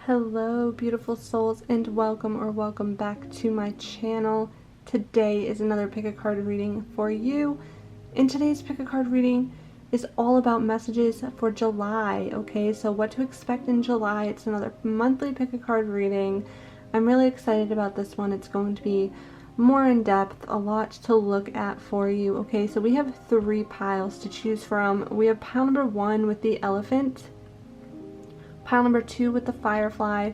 Hello beautiful souls, and welcome back to my channel. Today is another pick a card reading for you. In today's pick a card reading is all about messages for July. Okay, so what to expect in July. It's another monthly pick a card reading. I'm really excited about this one. It's going to be more in depth, a lot to look at for you. Okay, so we have 3 piles to choose from. We have pile number 1 with the elephant, pile number 2 with the firefly,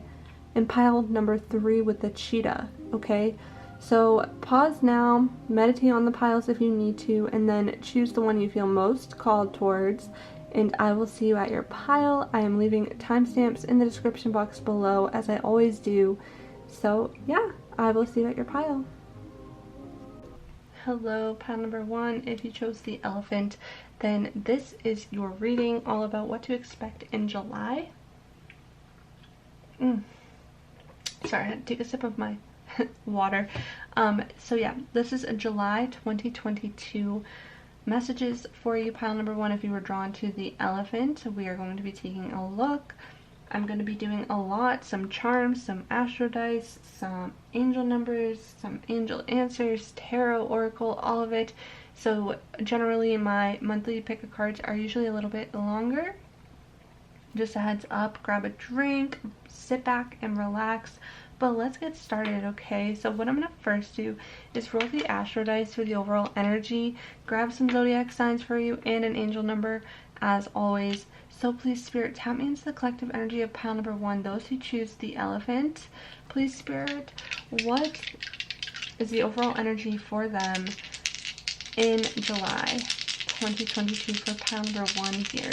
and pile number 3 with the cheetah. Okay, so pause now, meditate on the piles if you need to, and then choose the one you feel most called towards, and I will see you at your pile. I am leaving timestamps in the description box below, as I always do. So yeah, I will see you at your pile. Hello, pile number 1. If you chose the elephant, then this is your reading all about what to expect in July. Sorry, I had to take a sip of my water. So yeah, this is a July 2022 messages for you, pile number 1. If you were drawn to the elephant, we are going to be taking a look. I'm going to be doing a lot, some charms, some astro dice, some angel numbers, some angel answers, tarot, oracle, all of it. So generally my monthly pick a cards are usually a little bit longer. Just a heads up, grab a drink, sit back and relax. But let's get started, okay? So what I'm going to first do is roll the astro dice for the overall energy, grab some zodiac signs for you, and an angel number as always. So please, Spirit, tap me into the collective energy of pile number 1, those who choose the elephant. Please, Spirit, what is the overall energy for them in July 2022 for pile number 1 here?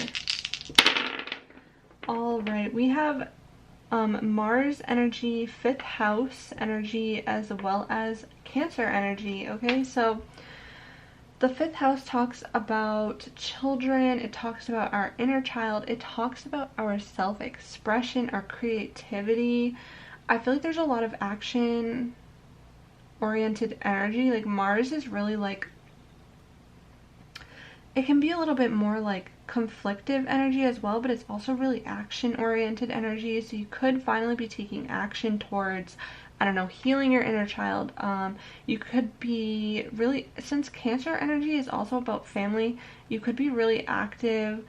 Alright, we have Mars energy, 5th house energy, as well as Cancer energy. Okay, so the 5th house talks about children, it talks about our inner child, it talks about our self-expression, our creativity. I feel like there's a lot of action oriented energy. Like Mars is really like, it can be a little bit more like conflictive energy as well, but it's also really action oriented energy. So you could finally be taking action towards, I don't know, healing your inner child. You could be really, since Cancer energy is also about family, you could be really active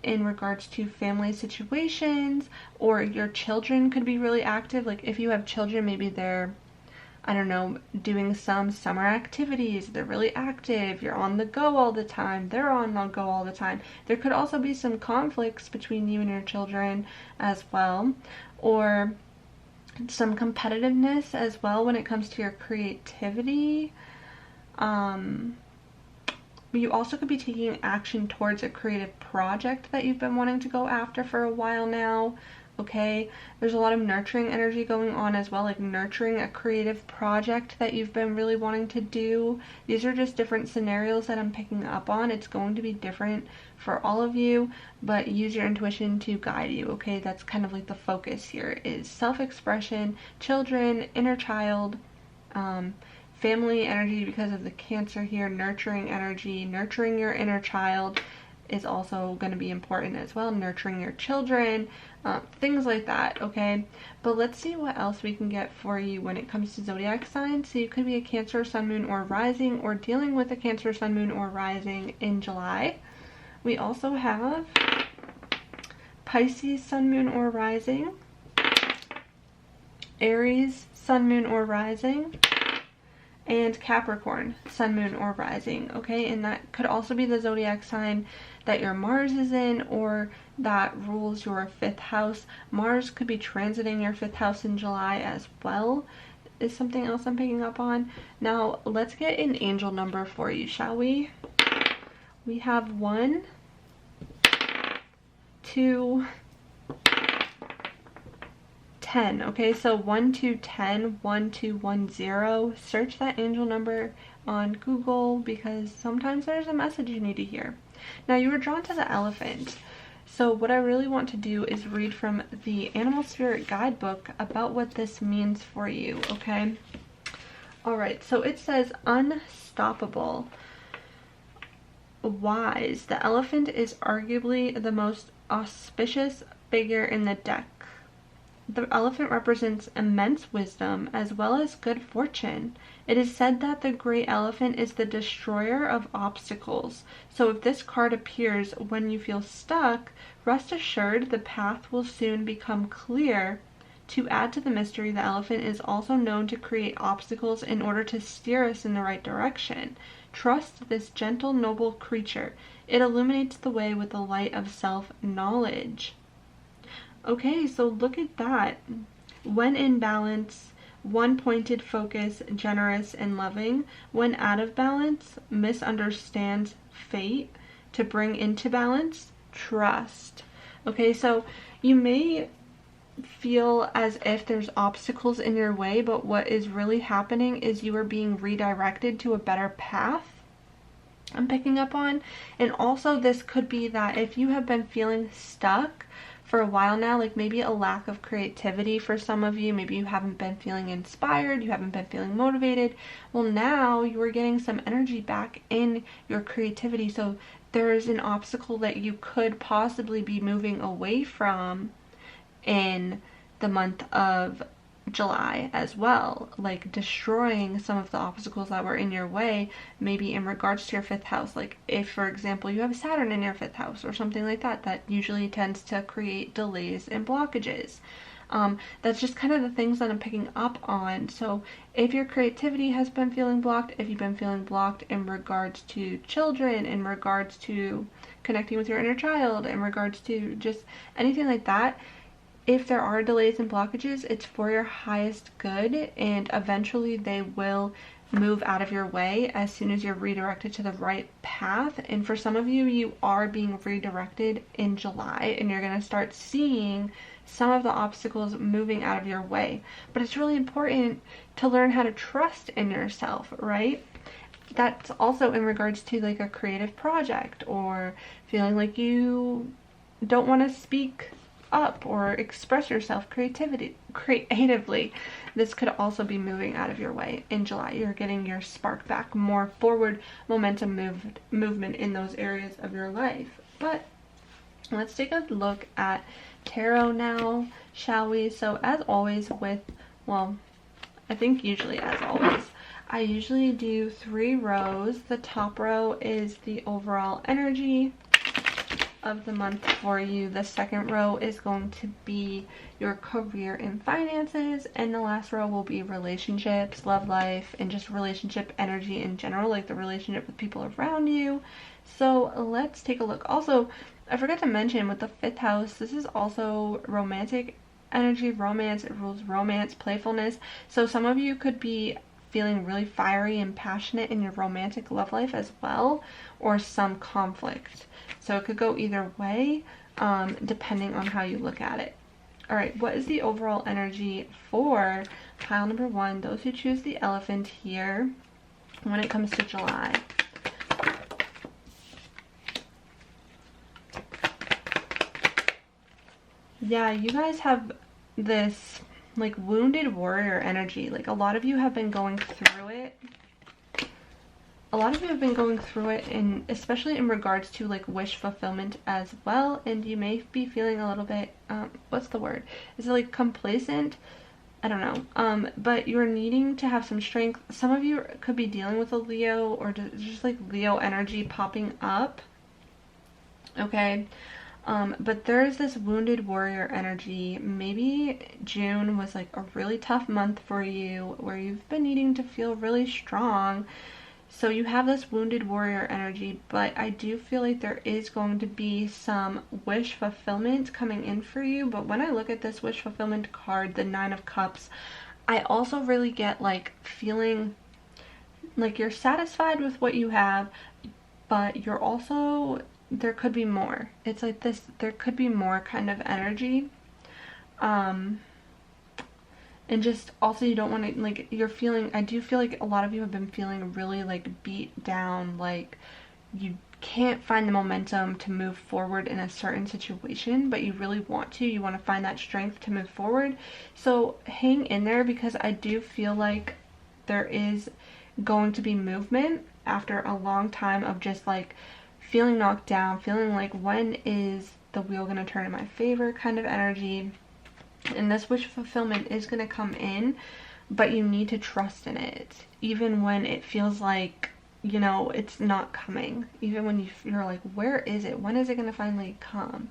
in regards to family situations, or your children could be really active. Like if you have children, maybe they're, I don't know, doing some summer activities, they're really active, you're on the go all the time, they're on the go all the time. There could also be some conflicts between you and your children as well, or some competitiveness as well when it comes to your creativity. You also could be taking action towards a creative project that you've been wanting to go after for a while now. Okay, there's a lot of nurturing energy going on as well, like nurturing a creative project that you've been really wanting to do. These are just different scenarios that I'm picking up on. It's going to be different for all of you, but use your intuition to guide you. Okay, that's kind of like the focus here is self-expression, children, inner child, family energy because of the Cancer here, nurturing energy, nurturing your inner child is also going to be important as well, nurturing your children, things like that. Okay, but let's see what else we can get for you when it comes to zodiac signs. So you could be a Cancer, Sun, Moon, or Rising, or dealing with a Cancer, Sun, Moon, or Rising in July. We also have Pisces, Sun, Moon, or Rising, Aries, Sun, Moon, or Rising, and Capricorn, Sun, Moon, or Rising. Okay, and that could also be the zodiac sign that your Mars is in, or that rules your 5th house. Mars could be transiting your 5th house in July as well, is something else I'm picking up on. Now let's get an angel number for you, shall we? We have 1, 2, 10. Okay, so 1 2 10, 1 2 1 0. Search that angel number on Google because sometimes there's a message you need to hear. Now you were drawn to the elephant, so what I really want to do is read from the Animal Spirit Guidebook about what this means for you. Okay, alright, so it says unstoppable, wise. The elephant is arguably the most auspicious figure in the deck. the elephant represents immense wisdom as well as good fortune. It is said that the great elephant is the destroyer of obstacles. So if this card appears when you feel stuck, rest assured the path will soon become clear. To add to the mystery, the elephant is also known to create obstacles in order to steer us in the right direction. Trust this gentle, noble creature. It illuminates the way with the light of self-knowledge. Okay, so look at that. When in balance, one-pointed focus, generous and loving. When out of balance, misunderstands fate. To bring into balance, trust. Okay, so you may feel as if there's obstacles in your way, but what is really happening is you are being redirected to a better path. I'm picking up on. And also this could be that if you have been feeling stuck for a while now, like maybe a lack of creativity for some of you, maybe you haven't been feeling inspired, you haven't been feeling motivated, well now you are getting some energy back in your creativity. So there's an obstacle that you could possibly be moving away from in the month of July as well, like destroying some of the obstacles that were in your way, maybe in regards to your 5th house. Like if, for example, you have Saturn in your 5th house or something like that, that usually tends to create delays and blockages. That's just kind of the things that I'm picking up on. So if your creativity has been feeling blocked, if you've been feeling blocked in regards to children, in regards to connecting with your inner child, in regards to just anything like that, if there are delays and blockages, it's for your highest good, and eventually they will move out of your way as soon as you're redirected to the right path. And for some of you, you are being redirected in July, and you're going to start seeing some of the obstacles moving out of your way. But it's really important to learn how to trust in yourself, right? That's also in regards to like a creative project, or feeling like you don't want to speak up or express yourself creatively. This could also be moving out of your way in July. You're getting your spark back, more forward momentum movement in those areas of your life. But let's take a look at tarot now, shall we? So as always I think usually as always, I usually do 3 rows. The top row is the overall energy of the month for you. The second row is going to be your career and finances, and the last row will be relationships, love life, and just relationship energy in general, like the relationship with people around you. So let's take a look. Also, I forgot to mention with the 5th house, this is also romantic energy, romance. It rules romance, playfulness. So some of you could be feeling really fiery and passionate in your romantic love life as well, or some conflict. So it could go either way, depending on how you look at it. All right, what is the overall energy for pile number 1, those who choose the elephant here, when it comes to July? Yeah, you guys have this like wounded warrior energy. Like a lot of you have been going through it. A lot of you have been going through it, and especially in regards to like wish fulfillment as well. And you may be feeling a little bit, what's the word? Is it like complacent? I don't know. But you're needing to have some strength. Some of you could be dealing with a Leo, or just like Leo energy popping up. Okay. But there's this wounded warrior energy. Maybe June was like a really tough month for you, where you've been needing to feel really strong. So you have this wounded warrior energy, but I do feel like there is going to be some wish fulfillment coming in for you. But when I look at this wish fulfillment card, the 9 of Cups, I also really get like feeling like you're satisfied with what you have, but you're also, there could be more. It's like this, there could be more kind of energy. And just also you don't want to, like, you're feeling, I do feel like a lot of you have been feeling really like beat down, like you can't find the momentum to move forward in a certain situation, but you really want to. You want to find that strength to move forward. So hang in there, because I do feel like there is going to be movement after a long time of just like feeling knocked down, feeling like when is the wheel going to turn in my favor kind of energy. And this wish fulfillment is going to come in, but you need to trust in it, even when it feels like, you know, it's not coming. Even when you're like, where is it? When is it going to finally come?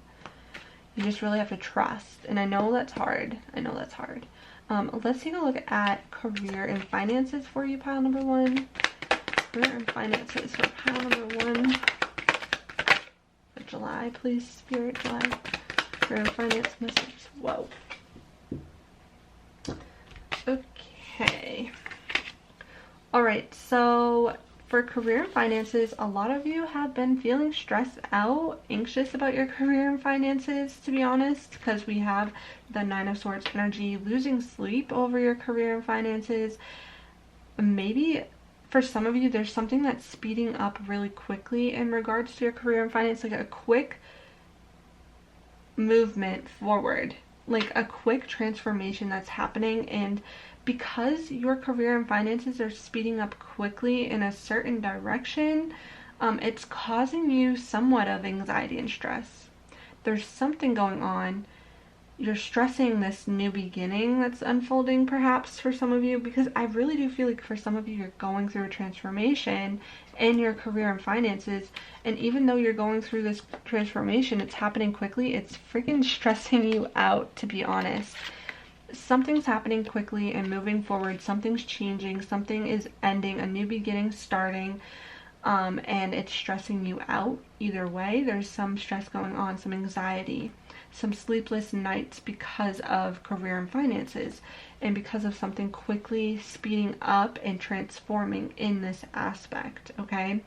You just really have to trust. And I know that's hard. I know that's hard. Let's take a look at career and finances for you, pile number 1. Career and finances for pile number 1. For July, please, Spirit, July. Career and finance message. Whoa. Okay. Alright, so for career and finances, a lot of you have been feeling stressed out, anxious about your career and finances, to be honest, because we have the 9 of Swords energy, losing sleep over your career and finances. Maybe for some of you, there's something that's speeding up really quickly in regards to your career and finance, like a quick movement forward, like a quick transformation that's happening. And because your career and finances are speeding up quickly in a certain direction, it's causing you somewhat of anxiety and stress. There's something going on. You're stressing this new beginning that's unfolding, perhaps, for some of you, because I really do feel like for some of you, you're going through a transformation in your career and finances. And even though you're going through this transformation, it's happening quickly. It's freaking stressing you out, to be honest. Something's happening quickly and moving forward. Something's changing. Something is ending. A new beginning starting. And it's stressing you out. Either way, there's some stress going on, some anxiety, some sleepless nights because of career and finances, and because of something quickly speeding up and transforming in this aspect. Okay.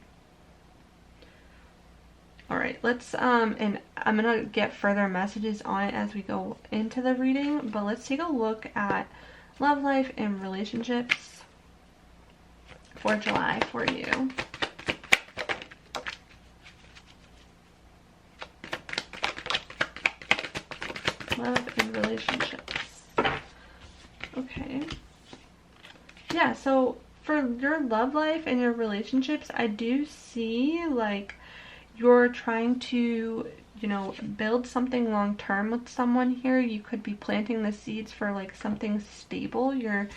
All right, let's and I'm gonna get further messages on it as we go into the reading, but let's take a look at love life and relationships for July for you. Love and relationships. Okay. Yeah, so for your love life and your relationships, I do see like you're trying to, you know, build something long term with someone here. You could be planting the seeds for like something stable. You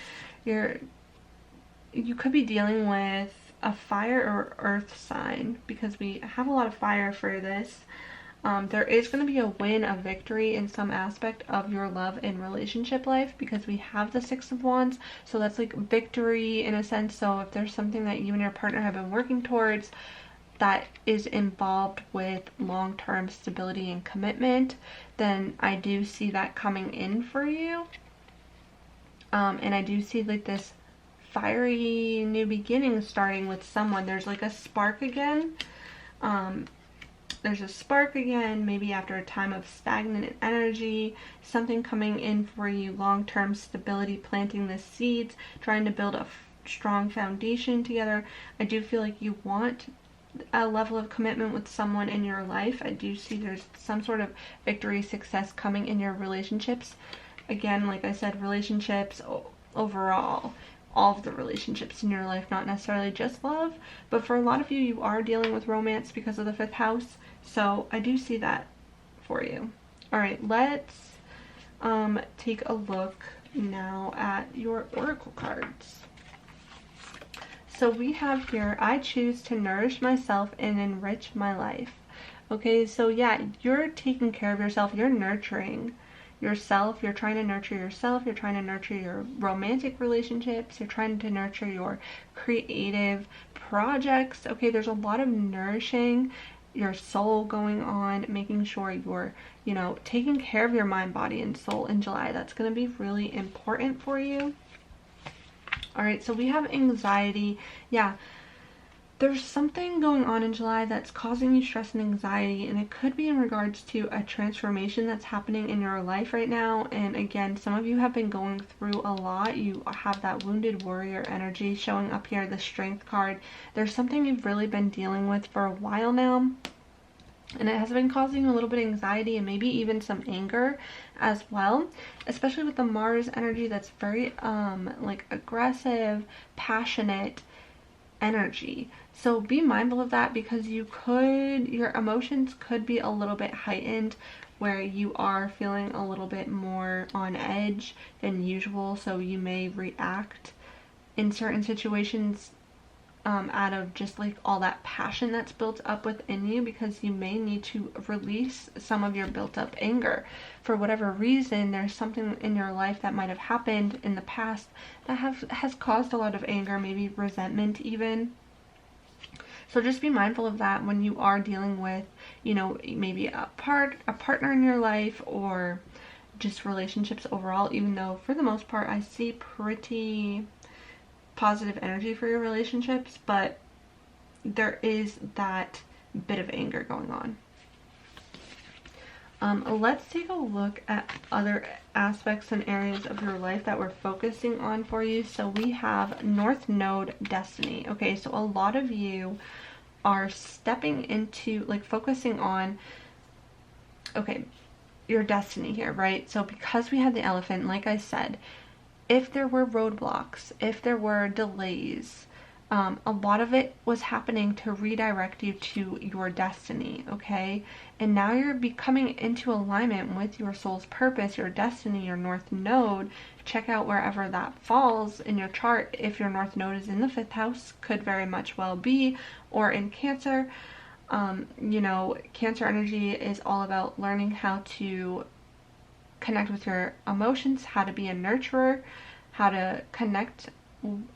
could be dealing with a fire or earth sign, because we have a lot of fire for this. There is going to be a win, a victory in some aspect of your love and relationship life, because we have the 6 of Wands. So that's like victory in a sense. So if there's something that you and your partner have been working towards that is involved with long-term stability and commitment, then I do see that coming in for you. And I do see like this fiery new beginning starting with someone. There's like a spark again. There's a spark again, maybe after a time of stagnant energy, something coming in for you, long-term stability, planting the seeds, trying to build a strong foundation together. I do feel like you want a level of commitment with someone in your life. I do see there's some sort of victory, success coming in your relationships. Again, like I said, relationships overall, all of the relationships in your life, not necessarily just love, but for a lot of you, you are dealing with romance because of the 5th house. So I do see that for you. All right, let's take a look now at your oracle cards. So we have here, I choose to nourish myself and enrich my life. Okay, so yeah, you're taking care of yourself. You're nurturing yourself. You're trying to nurture yourself. You're trying to nurture your romantic relationships. You're trying to nurture your creative projects. Okay, there's a lot of nourishing your soul going on, making sure you're, you know, taking care of your mind, body, and soul in July. That's going to be really important for you. All right, so we have anxiety. Yeah, there's something going on in July that's causing you stress and anxiety, and it could be in regards to a transformation that's happening in your life right now. And again, some of you have been going through a lot. You have that wounded warrior energy showing up here, the strength card. There's something you've really been dealing with for a while now, and it has been causing a little bit of anxiety and maybe even some anger as well, especially with the Mars energy. That's very like aggressive, passionate energy. So be mindful of that, because your emotions could be a little bit heightened where you are feeling a little bit more on edge than usual, so you may react in certain situations out of just like all that passion that's built up within you, because you may need to release some of your built up anger. For whatever reason, there's something in your life that might have happened in the past that has caused a lot of anger, maybe resentment even. So just be mindful of that when you are dealing with, you know, maybe a partner in your life, or just relationships overall, even though for the most part I see pretty positive energy for your relationships, but there is that bit of anger going on. Let's take a look at other aspects and areas of your life that we're focusing on for you. So we have North Node Destiny. Okay, so a lot of you are stepping into, like, focusing on, okay, your destiny here, right? So because we had the elephant, like I said, if there were roadblocks, if there were delays, a lot of it was happening to redirect you to your destiny, okay? And now you're becoming into alignment with your soul's purpose, your destiny, your North Node. Check out wherever that falls in your chart. If your North Node is in the 5th house, could very much well be, or in Cancer. You know, Cancer energy is all about learning how to connect with your emotions, how to be a nurturer, how to connect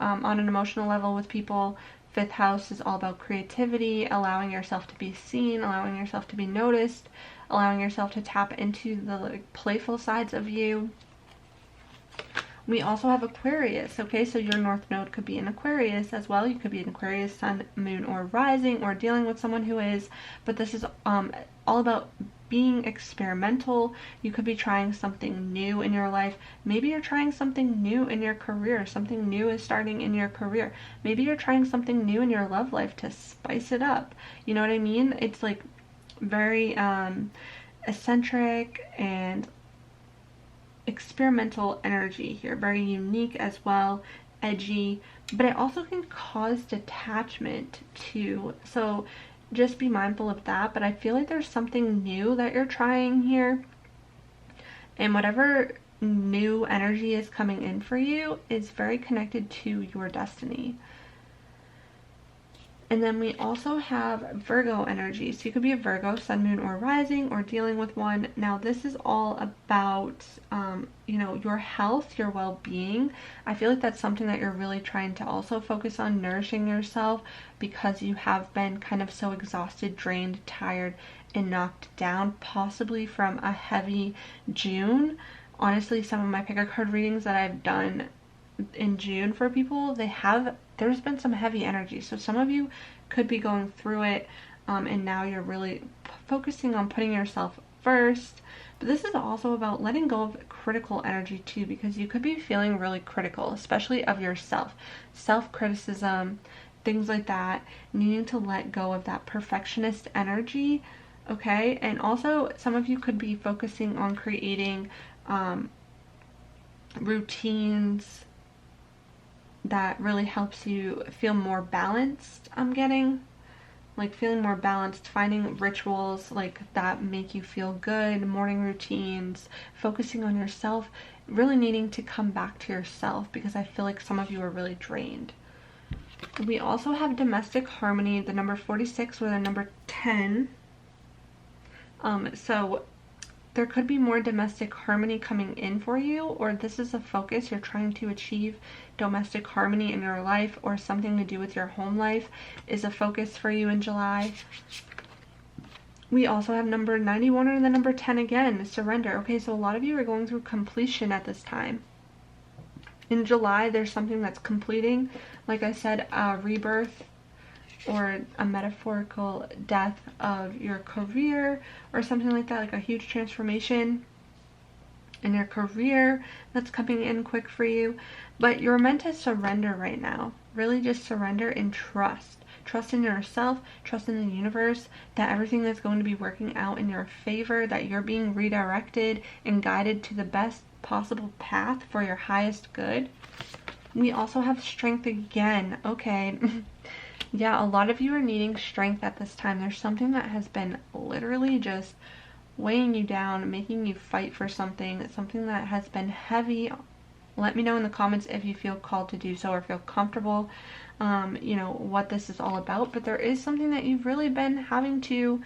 on an emotional level with people. 5th house is all about creativity, allowing yourself to be seen, allowing yourself to be noticed, allowing yourself to tap into the like playful sides of you. We also have Aquarius, okay? So your North Node could be in Aquarius as well. You could be an Aquarius, Sun, Moon, or Rising, or dealing with someone who is. But this is all about being experimental. You could be trying something new in your life. Maybe you're trying something new in your career. Something new is starting in your career. Maybe you're trying something new in your love life to spice it up. You know what I mean? It's like very eccentric and experimental energy here, very unique as well, edgy, but it also can cause detachment too, so just be mindful of that. But I feel like there's something new that you're trying here, and whatever new energy is coming in for you is very connected to your destiny. And then we also have Virgo energy. So you could be a Virgo, Sun, Moon, or Rising, or dealing with one. Now this is all about, you know, your health, your well-being. I feel like that's something that you're really trying to also focus on, nourishing yourself, because you have been kind of so exhausted, drained, tired, and knocked down, possibly from a heavy June. Honestly, some of my pick a card readings that I've done in June for people, there's been some heavy energy. So some of you could be going through it, and now you're really focusing on putting yourself first. But this is also about letting go of critical energy too, because you could be feeling really critical, especially of yourself, self-criticism, things like that, needing to let go of that perfectionist energy, okay? And also some of you could be focusing on creating routines that really helps you feel more balanced. I'm getting like feeling more balanced, finding rituals like that make you feel good, morning routines, focusing on yourself, really needing to come back to yourself, because I feel like some of you are really drained. We also have domestic harmony, the number 46 or the number 10. So there could be more domestic harmony coming in for you, or this is a focus you're trying to achieve. Domestic harmony in your life, or something to do with your home life, is a focus for you in July. We also have number 91 or the number 10 again, surrender. Okay, so a lot of you are going through completion at this time. In July, there's something that's completing. Like I said, a rebirth or a metaphorical death of your career or something like that, like a huge transformation in your career that's coming in quick for you. But you're meant to surrender right now. Really just surrender and trust. Trust in yourself, trust in the universe, that everything is going to be working out in your favor, that you're being redirected and guided to the best possible path for your highest good. We also have strength again. Okay. Yeah, a lot of you are needing strength at this time. There's something that has been literally just weighing you down, making you fight for something, something that has been heavy. Let me know in the comments if you feel called to do so or feel comfortable, you know, what this is all about. But there is something that you've really been having to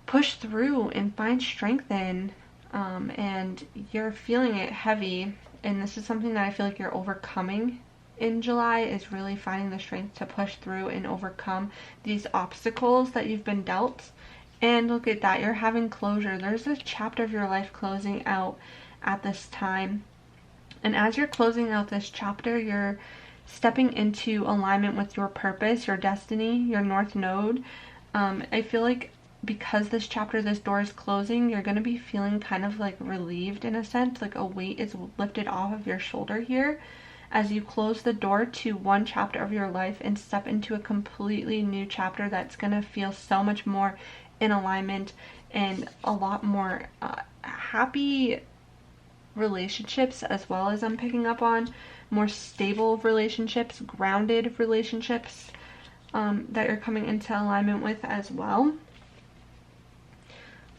push through and find strength in, and you're feeling it heavy. And this is something that I feel like you're overcoming in July, is really finding the strength to push through and overcome these obstacles that you've been dealt. And look at that, you're having closure. There's a chapter of your life closing out at this time. And as you're closing out this chapter, you're stepping into alignment with your purpose, your destiny, your North Node. I feel like because this chapter, this door is closing, you're going to be feeling kind of like relieved in a sense, like a weight is lifted off of your shoulder here as you close the door to one chapter of your life and step into a completely new chapter that's going to feel so much more in alignment and a lot more happy relationships, as well as I'm picking up on more stable relationships, grounded relationships that you're coming into alignment with as well.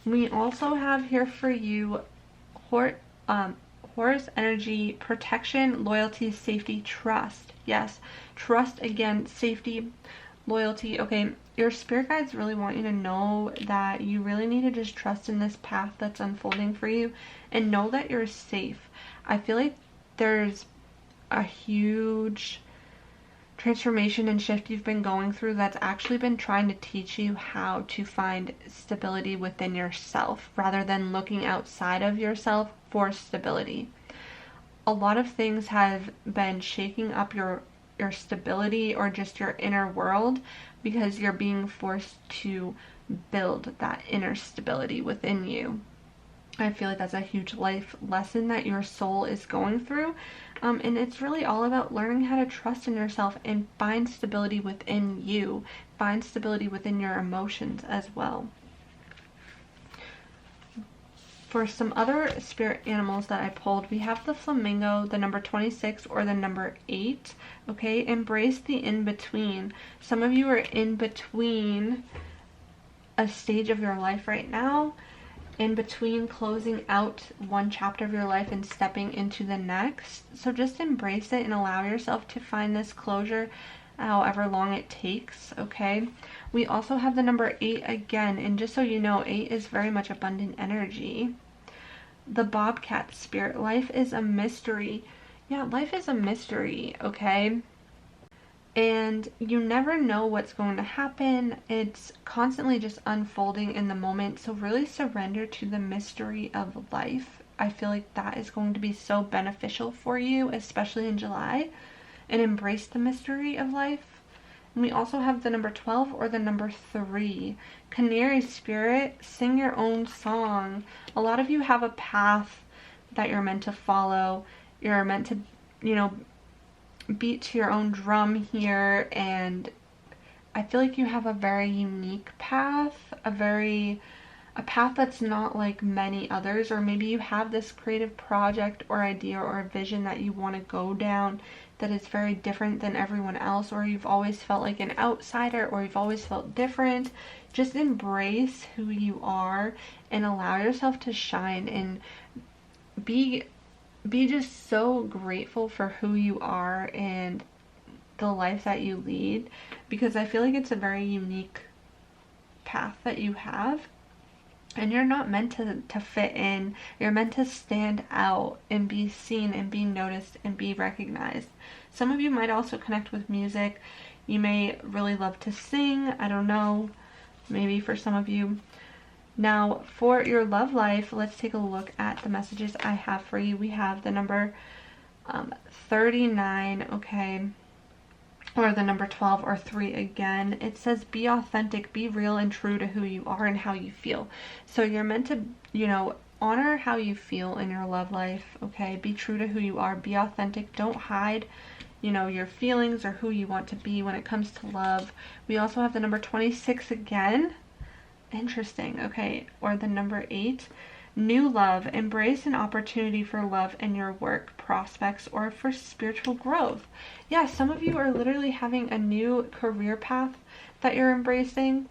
We also have here for you Horus energy, protection, loyalty, safety, trust. Yes, trust again, safety, loyalty. Okay, your spirit guides really want you to know that you really need to just trust in this path that's unfolding for you and know that you're safe. I feel like there's a huge transformation and shift you've been going through that's actually been trying to teach you how to find stability within yourself rather than looking outside of yourself for stability. A lot of things have been shaking up your stability or just your inner world because you're being forced to build that inner stability within you. I feel like that's a huge life lesson that your soul is going through. And it's really all about learning how to trust in yourself and find stability within you. Find stability within your emotions as well. For some other spirit animals that I pulled, we have the flamingo, the number 26, or the number 8. Okay, embrace the in-between. Some of you are in between a stage of your life right now, in between closing out one chapter of your life and stepping into the next. So just embrace it and allow yourself to find this closure however long it takes, okay? We also have the number 8 again, and just so you know, 8 is very much abundant energy. The bobcat spirit, life is a mystery. Yeah, life is a mystery, okay? And you never know what's going to happen. It's constantly just unfolding in the moment. So really surrender to the mystery of life. I feel like that is going to be so beneficial for you, especially in July. And embrace the mystery of life. And we also have the number 12 or the number 3. Canary spirit, sing your own song. A lot of you have a path that you're meant to follow. You're meant to, you know, beat to your own drum here, and I feel like you have a very unique path, a path that's not like many others, or maybe you have this creative project or idea or vision that you want to go down that is very different than everyone else, or you've always felt like an outsider, or you've always felt different. Just embrace who you are and allow yourself to shine and be just so grateful for who you are and the life that you lead, because I feel like it's a very unique path that you have, and you're not meant to fit in. You're meant to stand out and be seen and be noticed and be recognized. Some of you might also connect with music. You may really love to sing. I don't know, maybe for some of you. Now, for your love life, let's take a look at the messages I have for you. We have the number 39, okay, or the number 12 or 3 again. It says, be authentic, be real and true to who you are and how you feel. So you're meant to, you know, honor how you feel in your love life, okay? Be true to who you are, be authentic, don't hide, you know, your feelings or who you want to be when it comes to love. We also have the number 26 again. Interesting, okay, or the number 8, new love, embrace an opportunity for love in your work prospects or for spiritual growth. Yeah, some of you are literally having a new career path that you're embracing.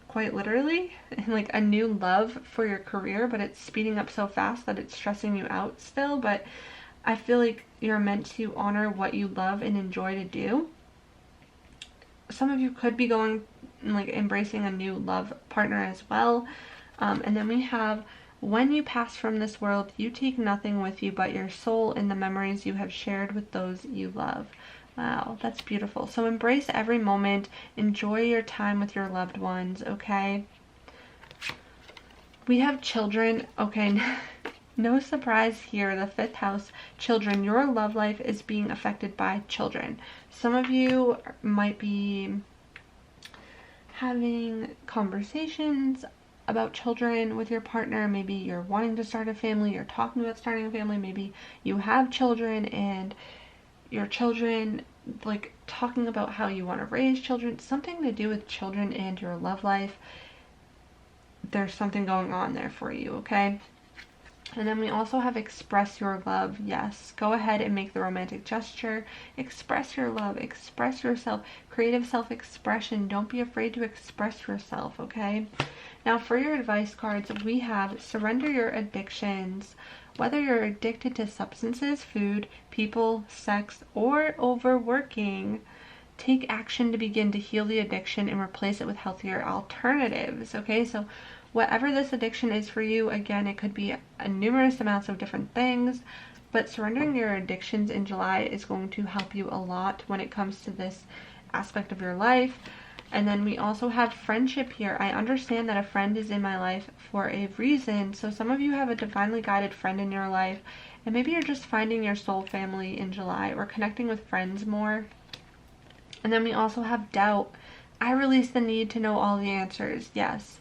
quite literally, like a new love for your career, but it's speeding up so fast that it's stressing you out still. But I feel like you're meant to honor what you love and enjoy to do. Some of you could be going, like, embracing a new love partner as well. And then we have, when you pass from this world, you take nothing with you but your soul and the memories you have shared with those you love. Wow, that's beautiful. So embrace every moment. Enjoy your time with your loved ones, okay? We have children. Okay, no surprise here. The 5th house, children. Your love life is being affected by children. Some of you might be having conversations about children with your partner. Maybe you're wanting to start a family, you're talking about starting a family, maybe you have children and your children, like, talking about how you want to raise children, something to do with children and your love life. There's something going on there for you, okay? And then we also have express your love. Yes, go ahead and make the romantic gesture. Express your love, express yourself, creative self-expression. Don't be afraid to express yourself, okay? Now for your advice cards, we have surrender your addictions. Whether you're addicted to substances, food, people, sex, or overworking, take action to begin to heal the addiction and replace it with healthier alternatives, okay? So whatever this addiction is for you, again, it could be numerous amounts of different things, but surrendering your addictions in July is going to help you a lot when it comes to this aspect of your life. And then we also have friendship here. I understand that a friend is in my life for a reason. So some of you have a divinely guided friend in your life, and maybe you're just finding your soul family in July or connecting with friends more. And then we also have doubt. I release the need to know all the answers. Yes.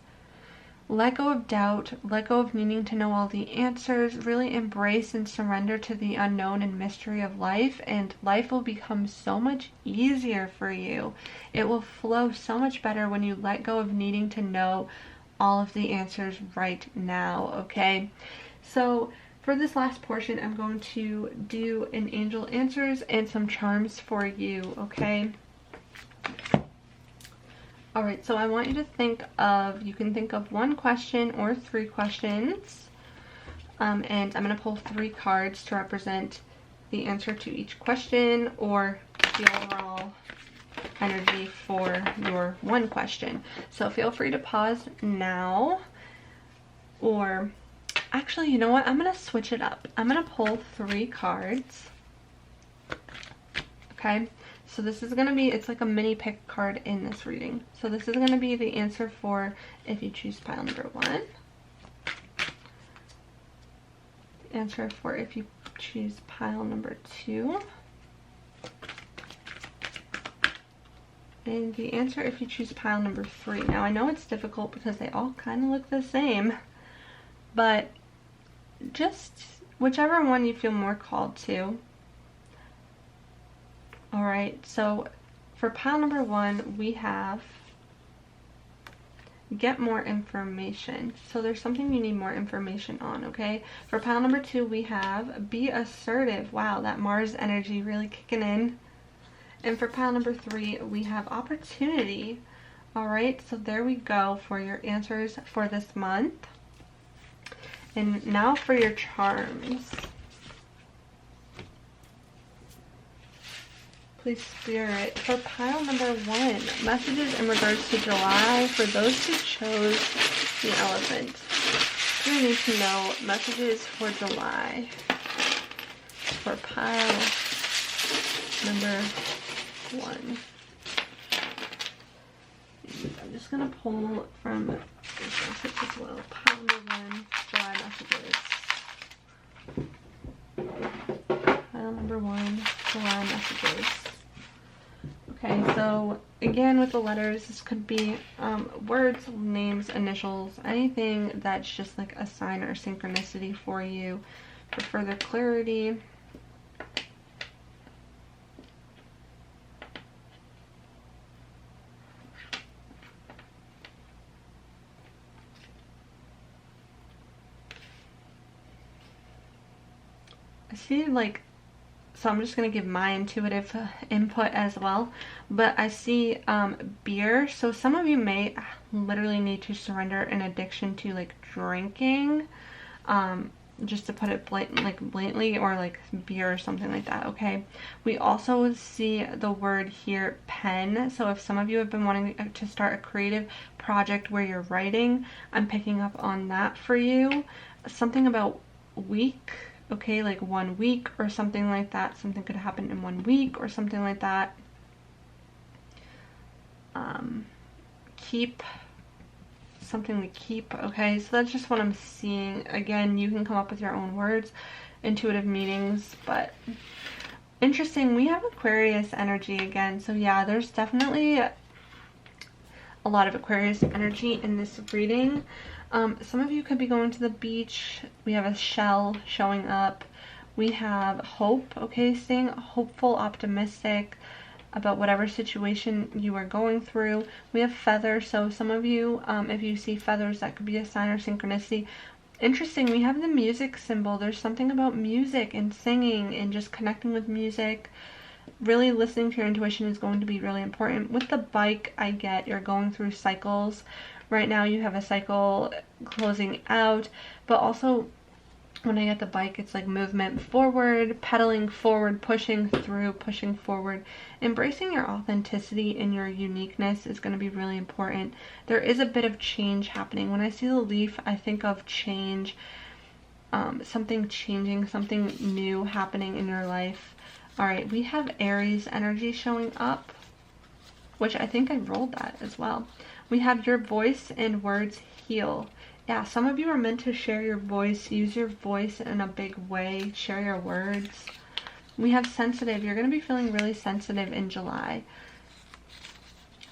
Let go of doubt, let go of needing to know all the answers, really embrace and surrender to the unknown and mystery of life, and life will become so much easier for you. It will flow so much better when you let go of needing to know all of the answers right now, okay? So for this last portion, I'm going to do an angel answers and some charms for you, okay? Alright, so I want you to think of, you can think of 1 question or 3 questions. And I'm going to pull 3 cards to represent the answer to each question or the overall energy for your 1 question. So feel free to pause now, or actually, you know what? I'm going to switch it up. I'm going to pull 3 cards. Okay? So this is going to be, it's like a mini pick card in this reading. So this is going to be the answer for if you choose pile number 1. The answer for if you choose pile number 2. And the answer if you choose pile number 3. Now I know it's difficult because they all kind of look the same, but just whichever one you feel more called to. Alright, so for pile number 1, we have get more information. So there's something you need more information on, okay? For pile number 2, we have be assertive. Wow, that Mars energy really kicking in. And for pile number 3, we have opportunity. Alright, so there we go for your answers for this month. And now for your charms. Please, Spirit, for pile number 1, messages in regards to July for those who chose the elephant. We need to know messages for July for pile number 1. And I'm just going to pull from this message as well. Pile number 1, July messages. Pile number 1, July messages. Okay, so again with the letters, this could be words, names, initials, anything that's just like a sign or synchronicity for you for further clarity. I see like so I'm just going to give my intuitive input as well. But I see beer. So some of you may literally need to surrender an addiction to like drinking. Just to put it blatantly, or like beer or something like that, okay? We also see the word here, pen. So if some of you have been wanting to start a creative project where you're writing, I'm picking up on that for you. Something about week, okay, like 1 week or something like that. Something could happen in 1 week or something like that. Keep, something to keep, okay? So that's just what I'm seeing. Again, you can come up with your own words, intuitive meanings, but interesting. We have Aquarius energy again. So yeah, there's definitely a lot of Aquarius energy in this reading. Some of you could be going to the beach. We have a shell showing up. We have hope, okay? Staying hopeful, optimistic about whatever situation you are going through. We have feathers, so some of you, if you see feathers, that could be a sign or synchronicity. Interesting, we have the music symbol. There's something about music and singing and just connecting with music. Really listening to your intuition is going to be really important. With the bike, I get you're going through cycles. Right now you have a cycle closing out, but also when I get the bike, it's like movement forward, pedaling forward, pushing through, pushing forward. Embracing your authenticity and your uniqueness is going to be really important. There is a bit of change happening. When I see the leaf, I think of change, something changing, something new happening in your life. All right, we have Aries energy showing up, which I think I rolled that as well. We have your voice and words heal. Yeah, some of you are meant to share your voice, use your voice in a big way, share your words. We have sensitive. You're going to be feeling really sensitive in July.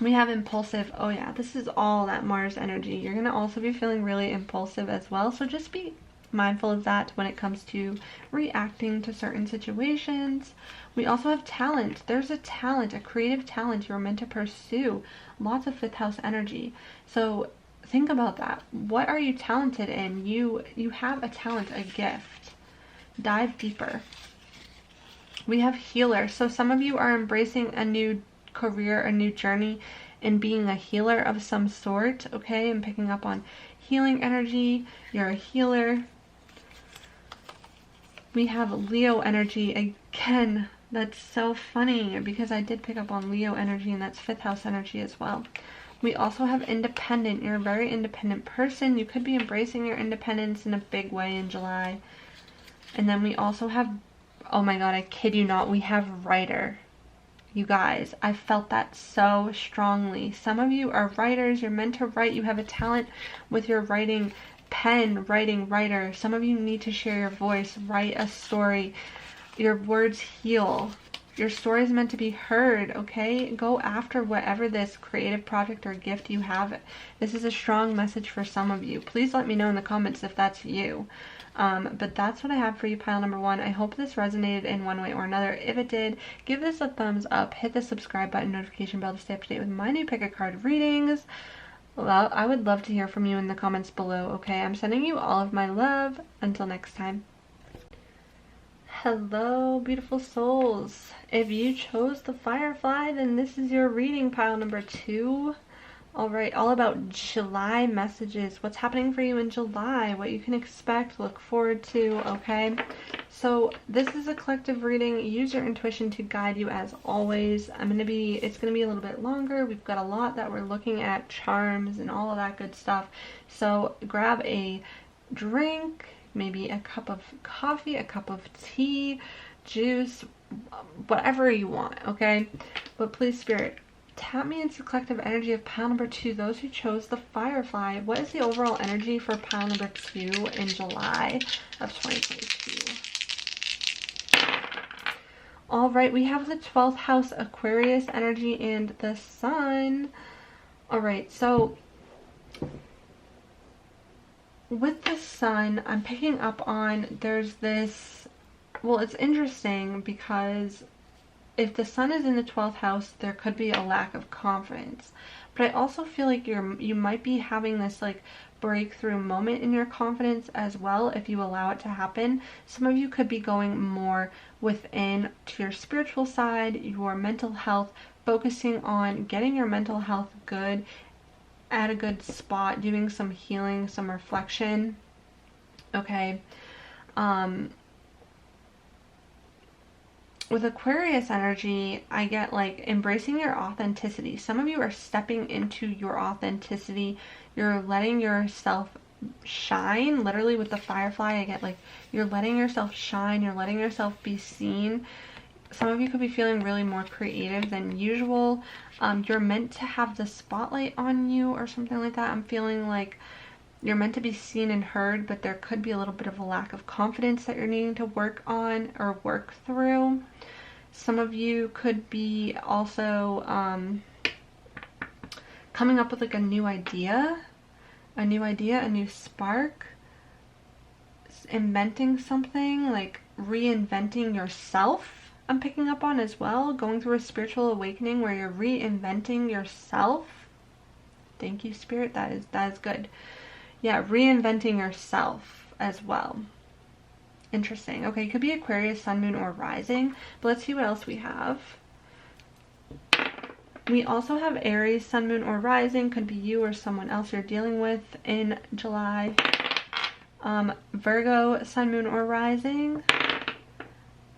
We have impulsive. Oh yeah, this is all that Mars energy. You're going to also be feeling really impulsive as well. So just be mindful of that when it comes to reacting to certain situations. We also have talent. There's a talent, a creative talent you're meant to pursue. Lots of 5th house energy. So think about that. What are you talented in? You have a talent, a gift. Dive deeper. We have healer. So some of you are embracing a new career, a new journey in being a healer of some sort, okay? I'm picking up on healing energy. You're a healer. We have Leo energy again. That's so funny because I did pick up on Leo energy, and that's 5th house energy as well. We also have independent. You're a very independent person. You could be embracing your independence in a big way in July. And then we also have, oh my god, I kid you not, we have writer. You guys, I felt that so strongly. Some of you are writers. You're meant to write. You have a talent with your writing, pen, writing, writer. Some of you need to share your voice, write a story. Your words heal. Your story is meant to be heard, okay? Go after whatever this creative project or gift you have. This is a strong message for some of you. Please let me know in the comments if that's you. But that's what I have for you, pile number 1. I hope this resonated in one way or another. If it did, give this a thumbs up. Hit the subscribe button, notification bell to stay up to date with my new pick a card readings. Well, I would love to hear from you in the comments below, okay? I'm sending you all of my love. Until next time. Hello, beautiful souls. If you chose the Firefly, then this is your reading, pile number 2. Alright, all about July messages. What's happening for you in July? What you can expect, look forward to, okay? So this is a collective reading. Use your intuition to guide you as always. It's going to be a little bit longer. We've got a lot that we're looking at, charms and all of that good stuff. So grab a drink, maybe a cup of coffee, a cup of tea, juice, whatever you want, okay? But please, Spirit, tap me into the collective energy of pile number 2, those who chose the Firefly. What is the overall energy for pile number 2 in July of 2022? Alright, we have the 12th house Aquarius energy and the Sun. Alright, so with the Sun, I'm picking up on there's this, well, it's interesting because if the Sun is in the 12th house, there could be a lack of confidence. But I also feel like you might be having this like breakthrough moment in your confidence as well if you allow it to happen. Some of you could be going more within to your spiritual side, your mental health, focusing on getting your mental health good, at a good spot, doing some healing, some reflection. Okay. With Aquarius energy, I get like embracing your authenticity. Some of you are stepping into your authenticity. You're letting yourself shine. Literally with the firefly, I get like you're letting yourself shine. You're letting yourself be seen. Some of you could be feeling really more creative than usual. You're meant to have the spotlight on you or something like that. I'm feeling like you're meant to be seen and heard, but there could be a little bit of a lack of confidence that you're needing to work on or work through. Some of you could be also coming up with like a new idea, a new spark, inventing something, like reinventing yourself. I'm picking up on as well, going through a spiritual awakening where you're reinventing yourself. Thank you, Spirit. That is good. Yeah, reinventing yourself as well. Interesting. Okay, it could be Aquarius, Sun, Moon, or Rising. But let's see what else we have. We also have Aries, Sun, Moon, or Rising. Could be you or someone else you're dealing with in July. Virgo, Sun, Moon, or Rising.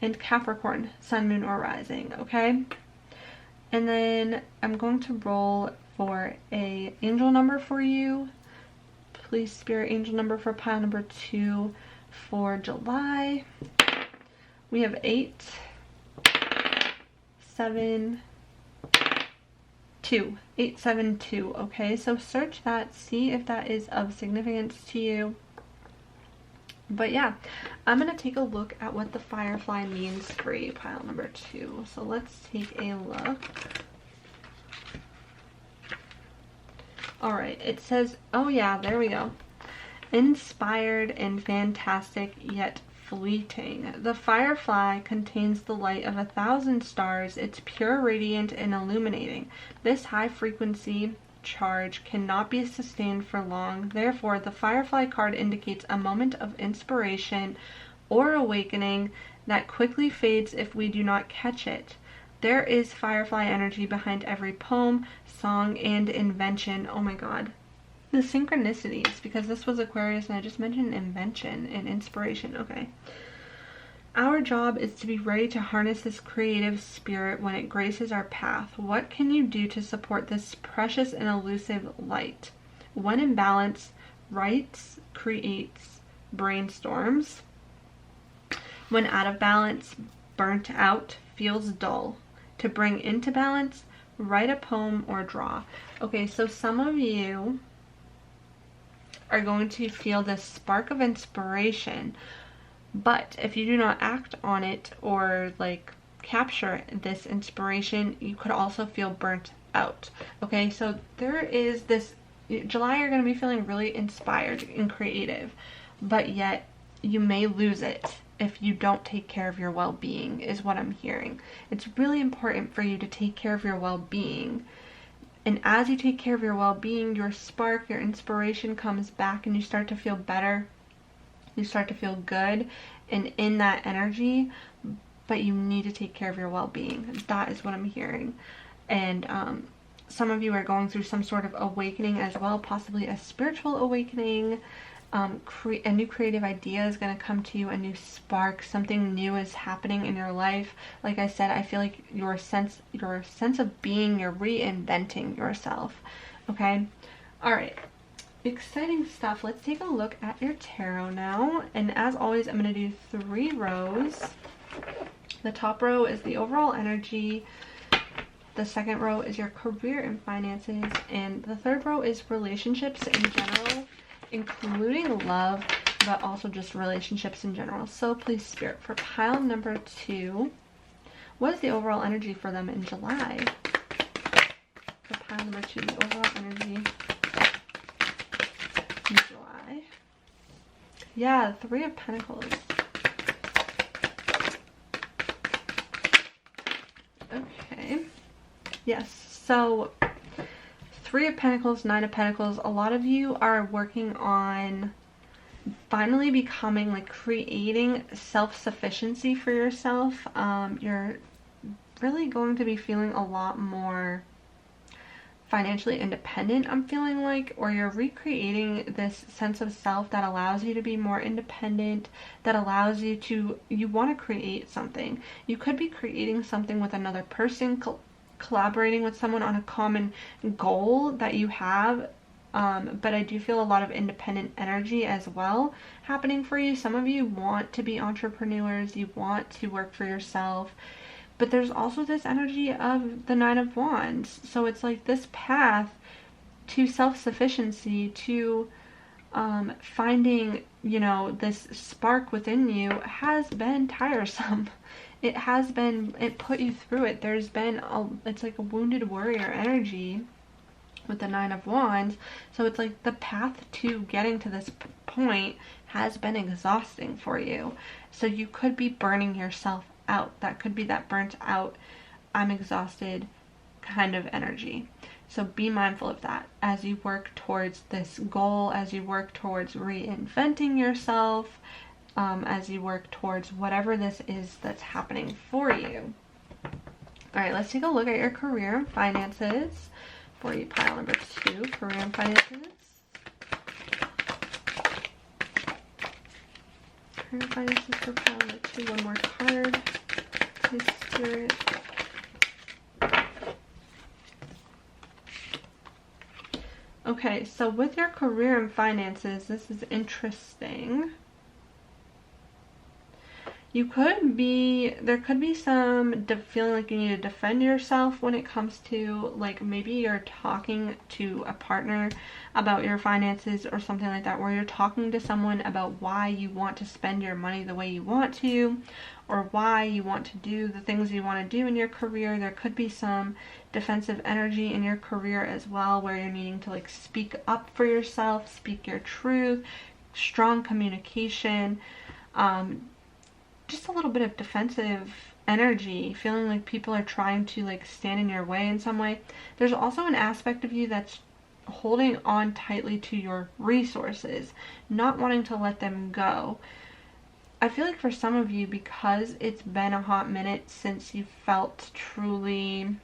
And Capricorn, Sun, Moon, or Rising. Okay? And then I'm going to roll for a angel number for you. Please, Spirit, angel number for pile number 2 for July. We have 8, 7, 2. 8, 7, 2. Okay, so search that, see if that is of significance to you. But yeah, I'm going to take a look at what the firefly means for you, pile number 2. So let's take a look. Alright, it says, oh yeah, there we go. Inspired and fantastic, yet fleeting. The firefly contains the light of 1,000 stars. It's pure, radiant, and illuminating. This high frequency charge cannot be sustained for long. Therefore, the firefly card indicates a moment of inspiration or awakening that quickly fades if we do not catch it. There is firefly energy behind every poem, song, and invention. Oh my god. The synchronicities, because this was Aquarius and I just mentioned invention and inspiration. Okay. Our job is to be ready to harness this creative spirit when it graces our path. What can you do to support this precious and elusive light? When in balance, writes, creates, brainstorms. When out of balance, burnt out, feels dull. To bring into balance, write a poem or draw. Okay, so some of you are going to feel this spark of inspiration, but if you do not act on it or like capture this inspiration, you could also feel burnt out. Okay, so there is this July, you're going to be feeling really inspired and creative, but yet you may lose it if you don't take care of your well-being, is what I'm hearing. It's really important for you to take care of your well-being. And as you take care of your well-being, your spark, your inspiration comes back and you start to feel better. You start to feel good and in that energy, but you need to take care of your well-being. That is what I'm hearing. And some of you are going through some sort of awakening as well, possibly a spiritual awakening. A new creative idea is going to come to you, a new spark, something new is happening in your life. Like I said, I feel like your sense of being, you're reinventing yourself. Okay? Alright. Exciting stuff. Let's take a look at your tarot now. And as always, I'm going to do 3 rows. The top row is the overall energy. The second row is your career and finances. And the third row is relationships in general, including love, but also just relationships in general. So please, Spirit, for pile number 2, what is the overall energy for them in July? For pile number 2, the overall energy in July. Yeah, 3 of Pentacles. Okay. Yes. So Three of Pentacles, Nine of Pentacles, a lot of you are working on finally becoming, like, creating self-sufficiency for yourself. You're really going to be feeling a lot more financially independent, I'm feeling like, or you're recreating this sense of self that allows you to be more independent, that allows you to, you want to create something. You could be creating something with another person, collaborating with someone on a common goal that you have. But I do feel a lot of independent energy as well happening for you. Some of you want to be entrepreneurs, you want to work for yourself. But there's also this energy of the Nine of Wands. So it's like this path to self-sufficiency, to finding, you know, this spark within you has been tiresome. It has been, it put you through it. There's been, it's like a wounded warrior energy with the Nine of Wands. So it's like the path to getting to this point has been exhausting for you. So you could be burning yourself out. That could be that burnt out, I'm exhausted kind of energy. So be mindful of that as you work towards this goal, as you work towards reinventing yourself, as you work towards whatever this is that's happening for you. All right, let's take a look at your career and finances for you, pile number 2, career and finances. Career and finances for pile number 2, one more card. Please, Spirit. Okay, so with your career and finances, this is interesting. You could be, there could be some feeling like you need to defend yourself when it comes to, like, maybe you're talking to a partner about your finances or something like that, where you're talking to someone about why you want to spend your money the way you want to, or why you want to do the things you want to do in your career. There could be some defensive energy in your career as well, where you're needing to, like, speak up for yourself, speak your truth, strong communication, just a little bit of defensive energy, feeling like people are trying to, like, stand in your way in some way. There's also an aspect of you that's holding on tightly to your resources, not wanting to let them go. I feel like for some of you, because it's been a hot minute since you felt truly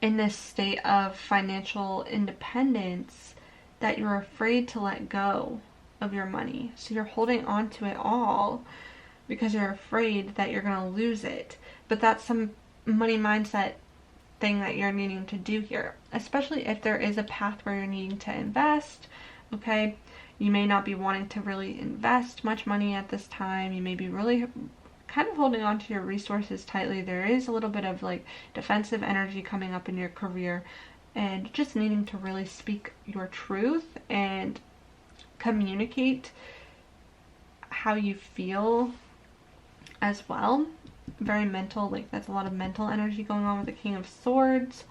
in this state of financial independence, that you're afraid to let go of your money. So you're holding on to it all because you're afraid that you're going to lose it. But that's some money mindset thing that you're needing to do here, especially if there is a path where you're needing to invest. Okay, you may not be wanting to really invest much money at this time. You may be really kind of holding on to your resources tightly. There is a little bit of, like, defensive energy coming up in your career, and just needing to really speak your truth and communicate how you feel as well. Very mental, like, that's a lot of mental energy going on with the King of Swords.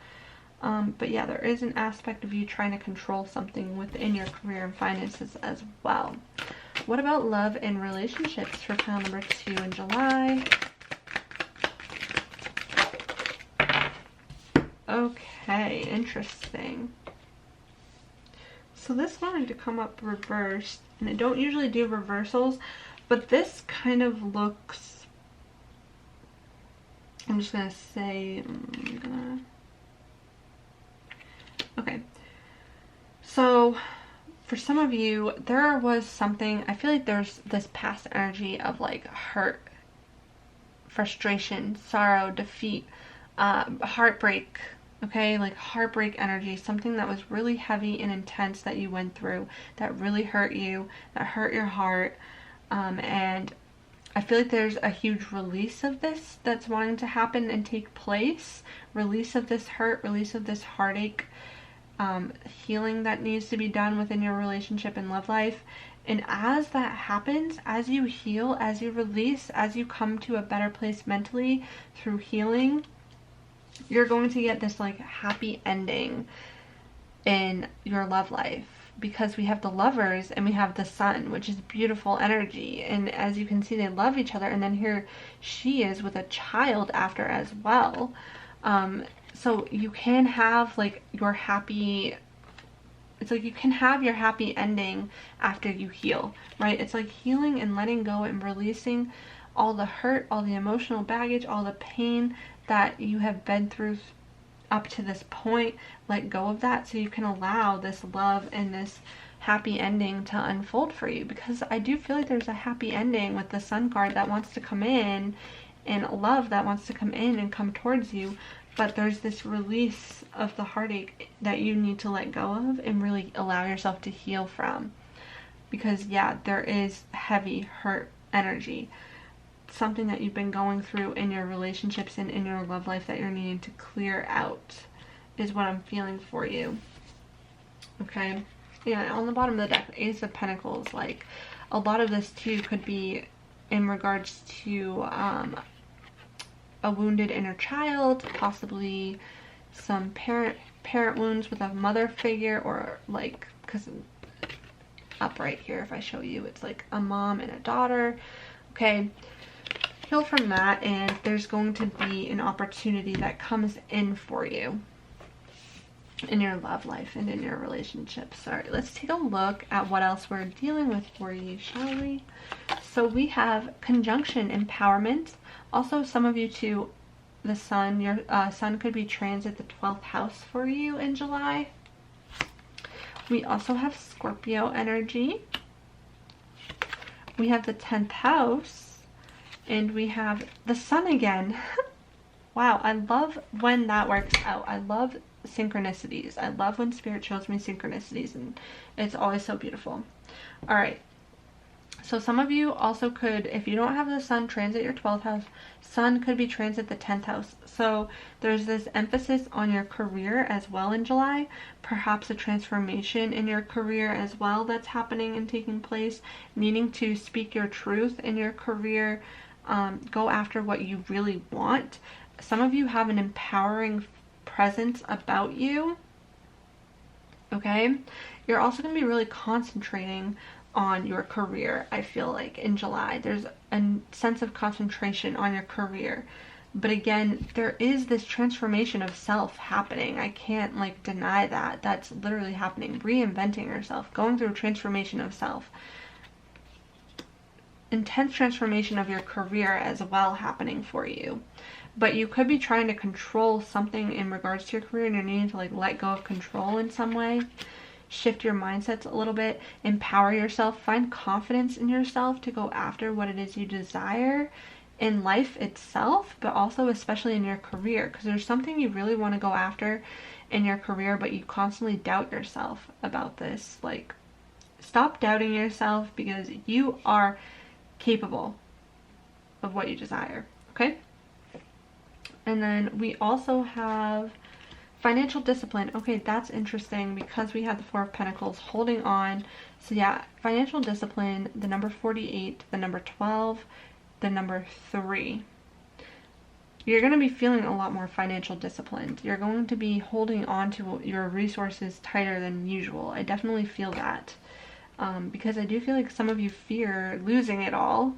But yeah, there is an aspect of you trying to control something within your career and finances as well. What about love and relationships for pile number 2 in July? Okay, interesting. So this wanted to come up reversed, and I don't usually do reversals, but this kind of looks, I'm just going to say, okay. So for some of you, there was something, I feel like there's this past energy of, like, hurt, frustration, sorrow, defeat, heartbreak. Okay, like heartbreak energy, something that was really heavy and intense that you went through, that really hurt you, that hurt your heart. And I feel like there's a huge release of this that's wanting to happen and take place. Release of this hurt, release of this heartache, healing that needs to be done within your relationship and love life. And as that happens, as you heal, as you release, as you come to a better place mentally through healing, you're going to get this, like, happy ending in your love life, because we have the Lovers and we have the Sun, which is beautiful energy. And as you can see, they love each other, and then here she is with a child after as well. So you can have like your happy, it's like you can have your happy ending after you heal, right? It's like healing and letting go and releasing all the hurt, all the emotional baggage, all the pain that you have been through up to this point. Let go of that so you can allow this love and this happy ending to unfold for you, because I do feel like there's a happy ending with the Sun card that wants to come in, and love that wants to come in and come towards you. But there's this release of the heartache that you need to let go of and really allow yourself to heal from. Because yeah, there is heavy hurt energy. Something that you've been going through in your relationships and in your love life that you're needing to clear out is what I'm feeling for you. Okay. Yeah, on the bottom of the deck, Ace of Pentacles, like a lot of this too could be in regards to a wounded inner child, possibly some parent wounds with a mother figure, or like, because up right here, if I show you, it's like a mom and a daughter. Okay, heal from that, and there's going to be an opportunity that comes in for you in your love life and in your relationships. All right, let's take a look at what else we're dealing with for you, shall we? So we have conjunction empowerment. Also, some of you too, the sun, your sun could be transit the 12th house for you in July. We also have Scorpio energy. We have the 10th house, and we have the sun again. Wow, I love when that works out. I love synchronicities. I love when Spirit shows me synchronicities, and it's always so beautiful. All right. So some of you also could, if you don't have the sun transit your 12th house, sun could be transit the 10th house. So there's this emphasis on your career as well in July. Perhaps a transformation in your career as well that's happening and taking place. Needing to speak your truth in your career. Go after what you really want. Some of you have an empowering presence about you. Okay? You're also going to be really concentrating on your career. I feel like in July there's a sense of concentration on your career, but again, there is this transformation of self happening. I can't like deny that. That's literally happening. Reinventing yourself, going through a transformation of self, intense transformation of your career as well happening for you. But you could be trying to control something in regards to your career, and you're needing to like let go of control in some way. Shift your mindsets a little bit, empower yourself, find confidence in yourself to go after what it is you desire in life itself, but also especially in your career, because there's something you really want to go after in your career, but you constantly doubt yourself about this. Like, stop doubting yourself, because you are capable of what you desire. Okay? And then we also have financial discipline. Okay, that's interesting because we had the 4 of Pentacles holding on. So yeah, financial discipline, the number 48, the number 12, the number 3. You're going to be feeling a lot more financial disciplined. You're going to be holding on to your resources tighter than usual. I definitely feel that. Because I do feel like some of you fear losing it all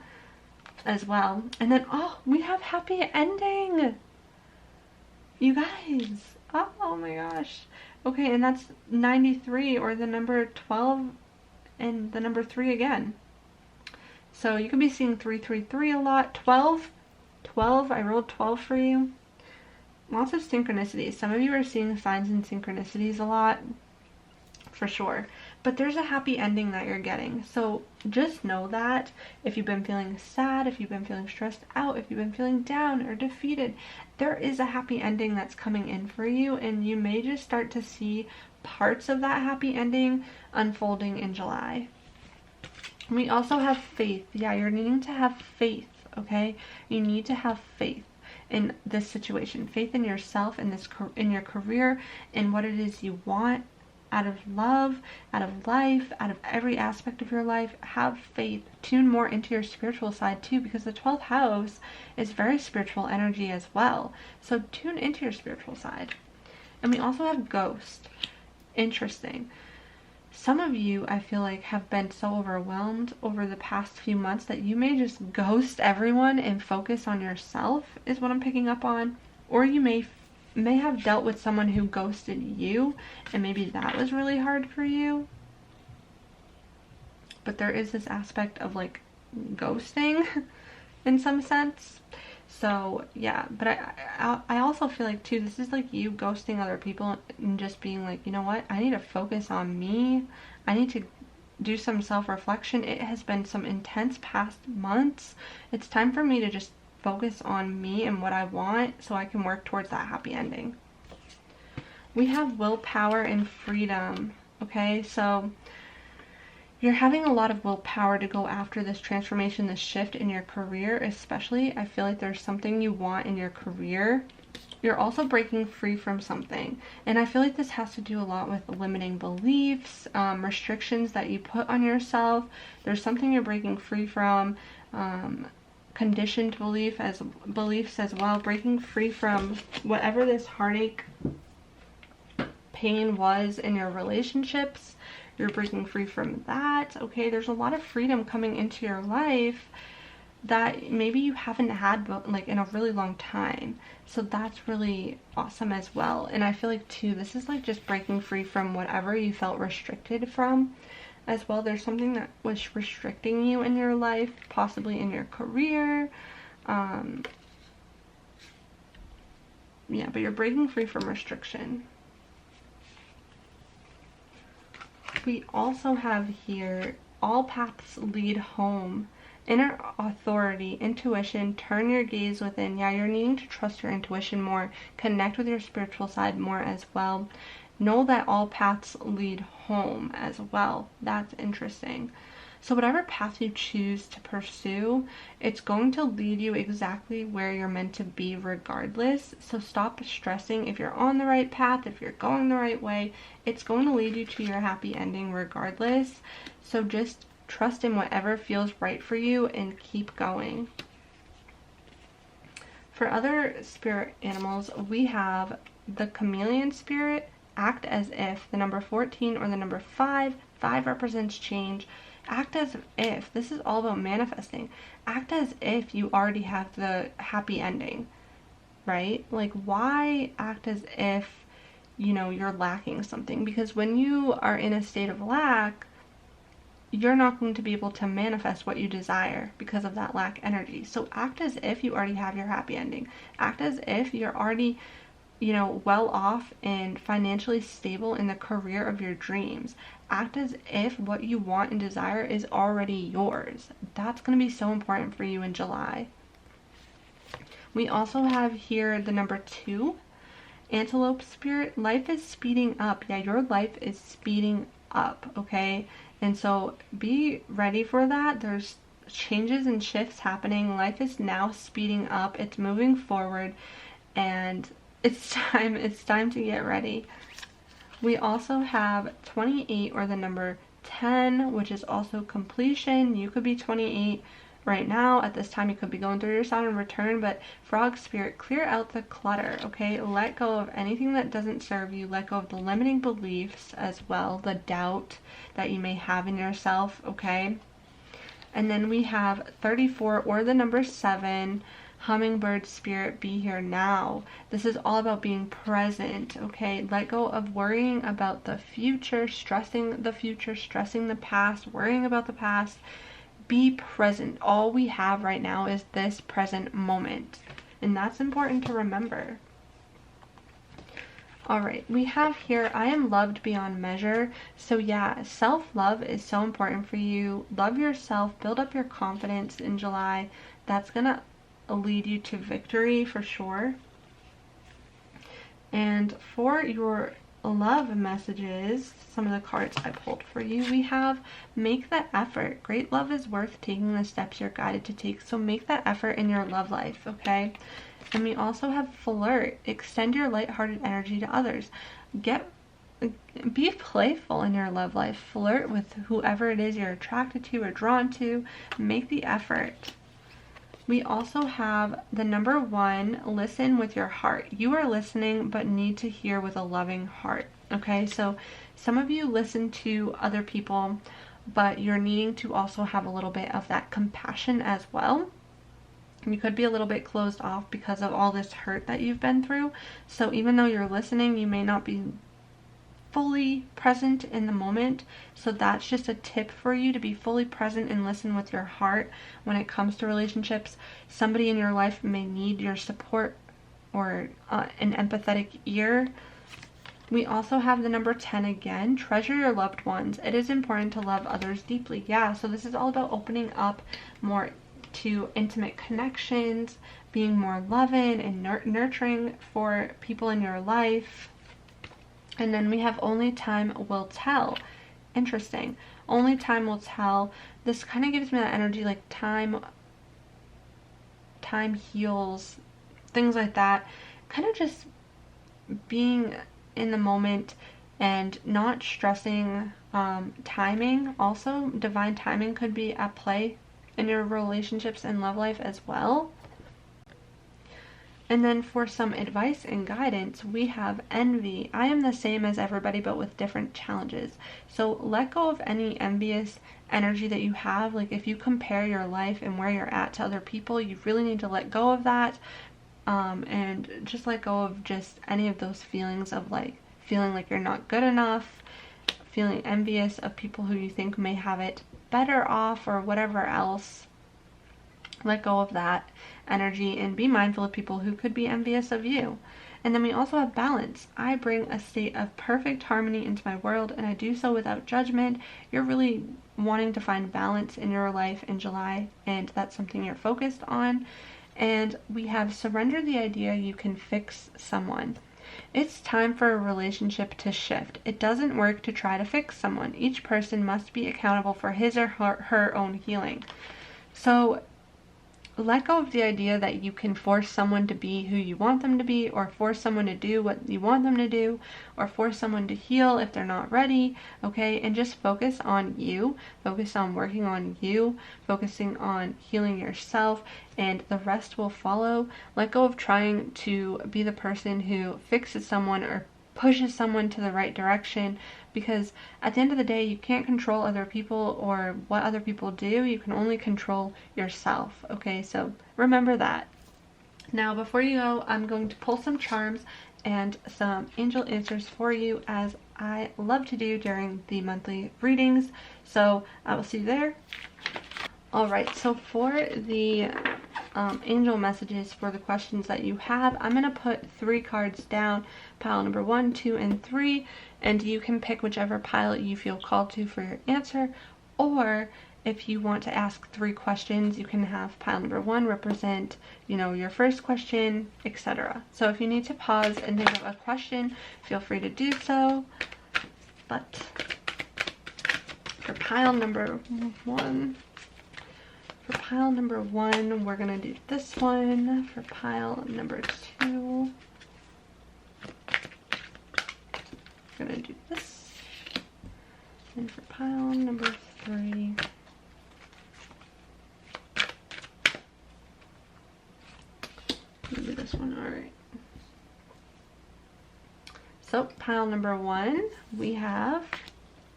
as well. And then, oh, we have happy ending. You guys. Oh my gosh. Okay, and that's 93, or the number 12 and the number 3 again. So you could be seeing 333 a lot. 12, I rolled 12 for you. Lots of synchronicities. Some of you are seeing signs and synchronicities a lot, for sure. But there's a happy ending that you're getting. So just know that if you've been feeling sad, if you've been feeling stressed out, if you've been feeling down or defeated, there is a happy ending that's coming in for you, and you may just start to see parts of that happy ending unfolding in July. We also have faith. Yeah, you're needing to have faith, okay? You need to have faith in this situation. Faith in yourself, in your career, in what it is you want. Out of love, out of life, out of every aspect of your life, have faith. Tune more into your spiritual side too, because the 12th house is very spiritual energy as well. So tune into your spiritual side. And we also have ghost. Interesting. Some of you, I feel like, have been so overwhelmed over the past few months that you may just ghost everyone and focus on yourself, is what I'm picking up on. Or you may may have dealt with someone who ghosted you, and maybe that was really hard for you. But there is this aspect of like ghosting in some sense. So yeah, but I also feel like too, this is like you ghosting other people and just being like, you know what, I need to focus on me. I need to do some self-reflection. It has been some intense past months. It's time for me to just focus on me and what I want so I can work towards that happy ending. We have willpower and freedom. Okay, so you're having a lot of willpower to go after this transformation, this shift in your career, especially. I feel like there's something you want in your career. You're also breaking free from something. And I feel like this has to do a lot with limiting beliefs, restrictions that you put on yourself. There's something you're breaking free from, conditioned beliefs as well, breaking free from whatever this heartache, pain was in your relationships. You're breaking free from that. Okay, there's a lot of freedom coming into your life that maybe you haven't had like in a really long time. So that's really awesome as well. And I feel like too, this is like just breaking free from whatever you felt restricted from as well. There's something that was restricting you in your life, possibly in your career. Yeah, but you're breaking free from restriction. We also have here, all paths lead home. Inner authority, intuition, turn your gaze within. Yeah, you're needing to trust your intuition more, connect with your spiritual side more as well. Know that all paths lead home as well. That's interesting. So whatever path you choose to pursue, it's going to lead you exactly where you're meant to be regardless. So stop stressing if you're on the right path, if you're going the right way. It's going to lead you to your happy ending regardless. So just trust in whatever feels right for you and keep going. For other spirit animals, we have the chameleon spirit, act as if, the number 14 or the number 5. 5 represents change. Act as if. This is all about manifesting. Act as if you already have the happy ending, right? Like, why act as if, you know, you're lacking something? Because when you are in a state of lack, you're not going to be able to manifest what you desire because of that lack energy. So act as if you already have your happy ending. Act as if you're already, you know, well off and financially stable in the career of your dreams. Act as if what you want and desire is already yours. That's going to be so important for you in July. We also have here the number 2, antelope spirit. Life is speeding up. Yeah, your life is speeding up, okay? And so be ready for that. There's changes and shifts happening. Life is now speeding up. It's moving forward, and it's time to get ready. We also have 28 or the number 10, which is also completion. You could be 28 right now. At this time, you could be going through your Saturn return, but frog spirit, clear out the clutter, okay? Let go of anything that doesn't serve you. Let go of the limiting beliefs as well, the doubt that you may have in yourself, okay? And then we have 34 or the number 7, hummingbird spirit, be here now. This is all about being present, okay? Let go of worrying about the future, stressing the past, worrying about the past. Be present. All we have right now is this present moment, and that's important to remember. All right, we have here, I am loved beyond measure. So yeah, self-love is so important for you. Love yourself, build up your confidence in July. That's gonna lead you to victory for sure. And for your love messages, some of the cards I pulled for you, we have make that effort. Great love is worth taking the steps you're guided to take. So make that effort in your love life, okay? And we also have flirt. Extend your lighthearted energy to others. Be playful in your love life. Flirt with whoever it is you're attracted to or drawn to. Make the effort. We also have the number 1, listen with your heart. You are listening but need to hear with a loving heart. Okay, so some of you listen to other people, but you're needing to also have a little bit of that compassion as well. You could be a little bit closed off because of all this hurt that you've been through. So even though you're listening, you may not be fully present in the moment. So that's just a tip for you, to be fully present and listen with your heart when it comes to relationships. Somebody in your life may need your support or an empathetic ear. We also have the number 10 again. Treasure your loved ones. It is important to love others deeply. Yeah, so this is all about opening up more to intimate connections, being more loving and nurturing for people in your life. And then we have only time will tell. Interesting. Only time will tell. This kind of gives me that energy like time heals, things like that. Kind of just being in the moment and not stressing. Timing also, divine timing could be at play in your relationships and love life as well. And then for some advice and guidance, we have envy. I am the same as everybody, but with different challenges. So let go of any envious energy that you have. Like if you compare your life and where you're at to other people, you really need to let go of that. And just let go of just any of those feelings of like feeling like you're not good enough, feeling envious of people who you think may have it better off or whatever else. Let go of that energy and be mindful of people who could be envious of you. And then we also have balance. I bring a state of perfect harmony into my world, and I do so without judgment. You're really wanting to find balance in your life in July, and that's something you're focused on. And we have surrender the idea you can fix someone. It's time for a relationship to shift. It doesn't work to try to fix someone. Each person must be accountable for his or her own healing. So let go of the idea that you can force someone to be who you want them to be, or force someone to do what you want them to do, or force someone to heal if they're not ready, okay? And just focus on you, focus on working on you, focusing on healing yourself, and the rest will follow. Let go of trying to be the person who fixes someone or pushes someone to the right direction, because at the end of the day, you can't control other people or what other people do. You can only control yourself, okay? So remember that. Now, before you go, I'm going to pull some charms and some angel answers for you, as I love to do during the monthly readings. So I will see you there. All right, so for the angel messages for the questions that you have, I'm going to put 3 cards down, pile number 1, 2, and 3, and you can pick whichever pile you feel called to for your answer. Or if you want to ask 3 questions, you can have pile number 1 represent, you know, your first question, etc. So if you need to pause and think of a question, feel free to do so. But for pile number 1, we're going to do this one. For pile number 2, we're going to do this. And for pile number 3, maybe this one. Alright. So pile number 1, we have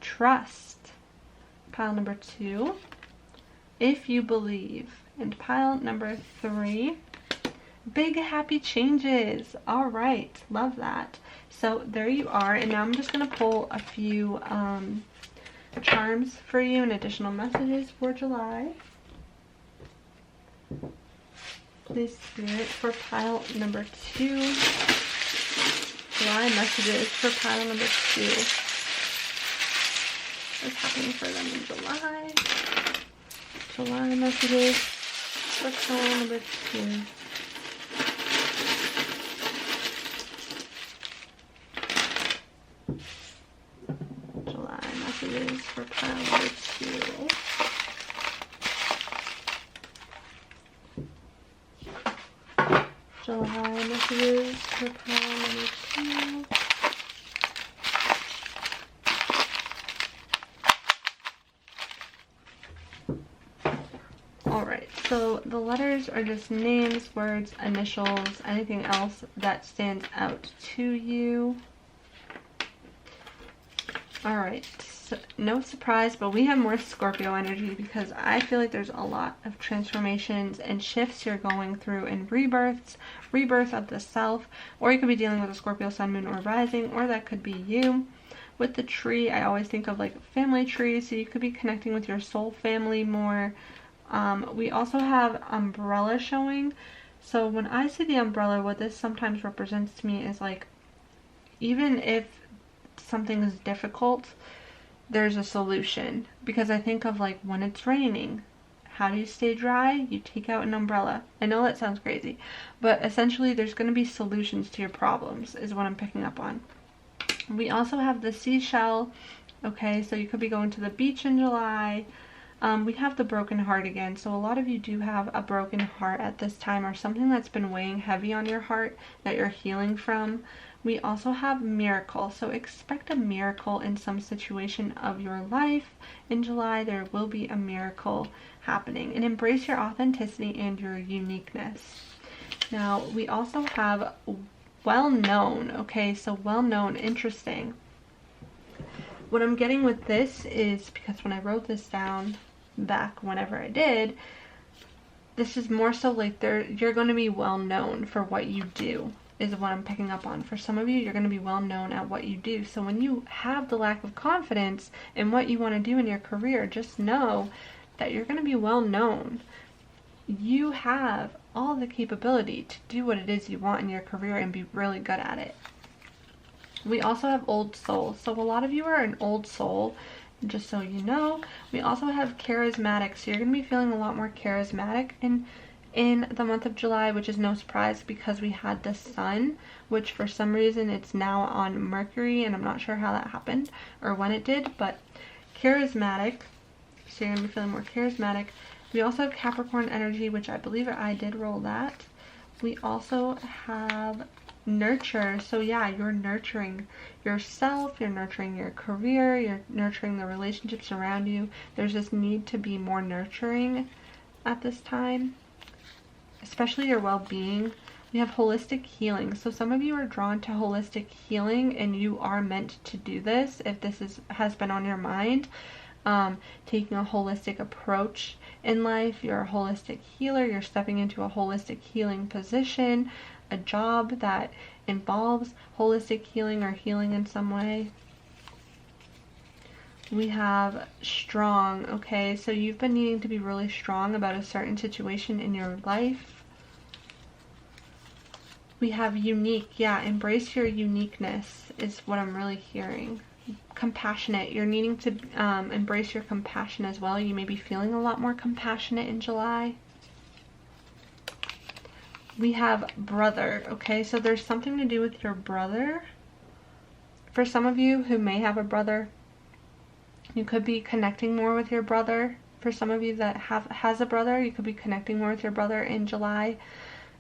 trust. Pile number 2, if you believe. And pile number 3, big happy changes. All right, love that. So there you are. And now I'm just going to pull a few charms for you and additional messages for July. Please, Spirit, for pile number 2. July messages for pile number 2. What's happening for them in July? July messages for pile number 2. July messages for pile number 2. July messages for pile number 2. Alright, so the letters are just names, words, initials, anything else that stands out to you. Alright, no surprise, but we have more Scorpio energy because I feel like there's a lot of transformations and shifts you're going through and rebirths, rebirth of the self, or you could be dealing with a Scorpio sun, moon, or rising, or that could be you. With the tree, I always think of like family trees, so you could be connecting with your soul family more. We also have umbrella showing. So when I see the umbrella, what this sometimes represents to me is like, even if something is difficult, there's a solution. Because I think of like when it's raining, how do you stay dry? You take out an umbrella. I know that sounds crazy, but essentially there's going to be solutions to your problems is what I'm picking up on. We also have the seashell. Okay, so you could be going to the beach in July. We have the broken heart again, so a lot of you do have a broken heart at this time, or something that's been weighing heavy on your heart that you're healing from. We also have miracle, so expect a miracle in some situation of your life. In July, there will be a miracle happening, and embrace your authenticity and your uniqueness. Now, we also have well-known. Okay, so well-known, interesting. What I'm getting with this is, because when I wrote this down back whenever I did, this is more so like you're going to be well known for what you do, is what I'm picking up on. For some of you, you're going to be well known at what you do. So when you have the lack of confidence in what you want to do in your career, just know that you're going to be well known. You have all the capability to do what it is you want in your career and be really good at it. We also have old soul. So a lot of you are an old soul, just so you know. We also have charismatic. So you're going to be feeling a lot more charismatic in the month of July, which is no surprise because we had the sun, which for some reason it's now on Mercury, and I'm not sure how that happened or when it did, but charismatic. So you're going to be feeling more charismatic. We also have Capricorn energy, which I believe I did roll that. We also have nurture. So yeah, you're nurturing yourself, you're nurturing your career, you're nurturing the relationships around you. There's this need to be more nurturing at this time, especially your well-being. We have holistic healing. So some of you are drawn to holistic healing, and you are meant to do this if this has been on your mind. Taking a holistic approach in life. You're a holistic healer. You're stepping into a holistic healing position, a job that involves holistic healing or healing in some way. We have strong. Okay, so you've been needing to be really strong about a certain situation in your life. We have unique. Yeah, embrace your uniqueness is what I'm really hearing. Compassionate. You're needing to embrace your compassion as well. You may be feeling a lot more compassionate in July. We have brother. Okay, so there's something to do with your brother. For some of you who may have a brother, you could be connecting more with your brother. For some of you that has a brother, you could be connecting more with your brother in July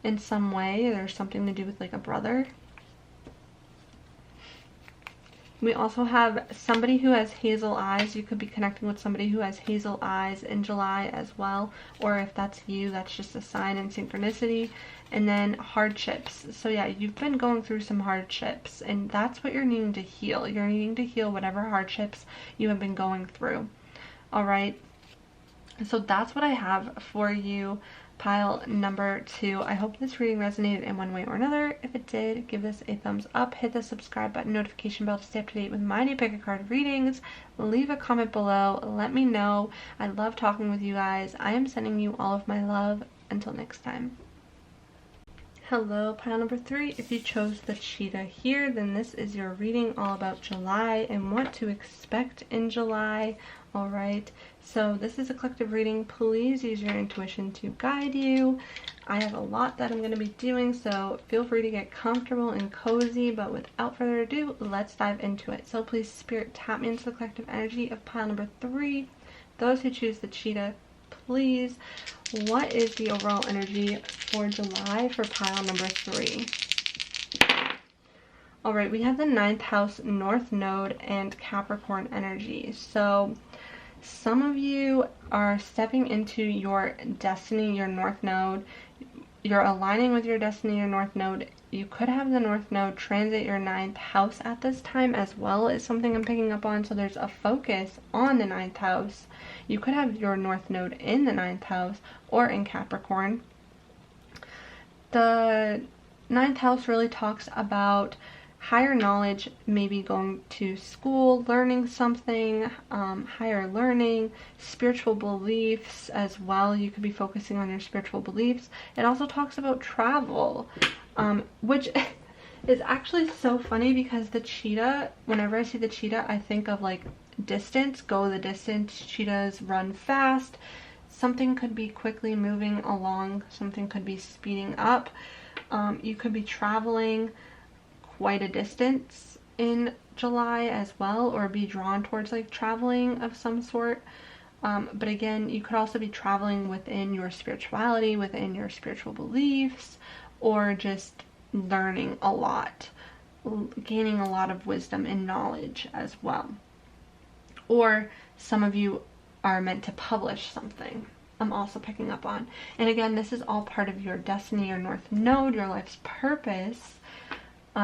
in some way. There's something to do with like a brother. We also have somebody who has hazel eyes. You could be connecting with somebody who has hazel eyes in July as well. Or if that's you, that's just a sign and synchronicity. And then hardships. So yeah, you've been going through some hardships, and that's what you're needing to heal. You're needing to heal whatever hardships you have been going through. Alright, so that's what I have for you, pile number 2. I hope this reading resonated in one way or another. If it did, give this a thumbs up, hit the subscribe button, notification bell to stay up to date with my new pick a card readings. Leave a comment below, let me know. I love talking with you guys. I am sending you all of my love. Until next time. Hello, pile number 3. If you chose the cheetah here, then this is your reading all about July and what to expect in July. Alright, so this is a collective reading. Please use your intuition to guide you. I have a lot that I'm going to be doing, so feel free to get comfortable and cozy, but without further ado, let's dive into it. So please, Spirit, tap me into the collective energy of pile number 3. Those who choose the cheetah, please, what is the overall energy for July for pile number 3? Alright, we have the 9th house, North Node, and Capricorn energy. So some of you are stepping into your destiny, your North Node. You're aligning with your destiny, your North Node you could have the North Node transit your 9th house at this time as well, is something I'm picking up on. So there's a focus on the 9th house. You could have your North Node in the 9th house or in Capricorn. The 9th house really talks about higher knowledge, maybe going to school, learning something, higher learning, spiritual beliefs as well. You could be focusing on your spiritual beliefs. It also talks about travel, which is actually so funny because the cheetah, whenever I see the cheetah, I think of like distance, go the distance. Cheetahs run fast. Something could be quickly moving along, something could be speeding up. You could be traveling quite a distance in July as well, or be drawn towards like traveling of some sort. But again, you could also be traveling within your spirituality, within your spiritual beliefs, or just learning a lot, gaining a lot of wisdom and knowledge as well. Or some of you are meant to publish something, I'm also picking up on. And again, this is all part of your destiny, your North Node, your life's purpose.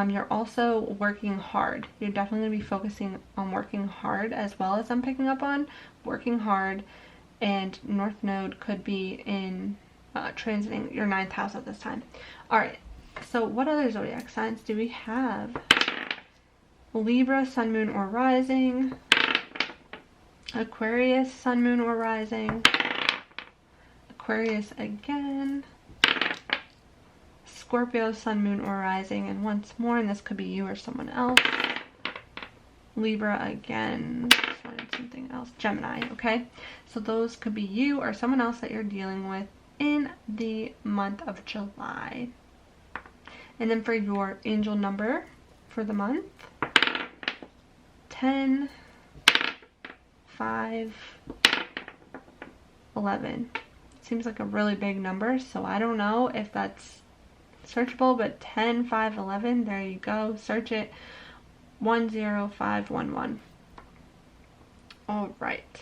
You're also working hard. You're definitely going to be focusing on working hard as well, as I'm picking up on working hard. And North Node could be in transiting your 9th house at this time. All right, so what other zodiac signs do we have? Libra, sun, moon, or rising. Aquarius, sun, moon, or rising. Aquarius again. Scorpio, sun, moon, or rising, and once more, and this could be you or someone else. Libra again. Just wanted something else. Gemini, okay? So those could be you or someone else that you're dealing with in the month of July. And then for your angel number for the month, 10, 5, 11. Seems like a really big number, so I don't know if that's searchable, but 10, 5, 11, there you go. Search it. 10511. All right.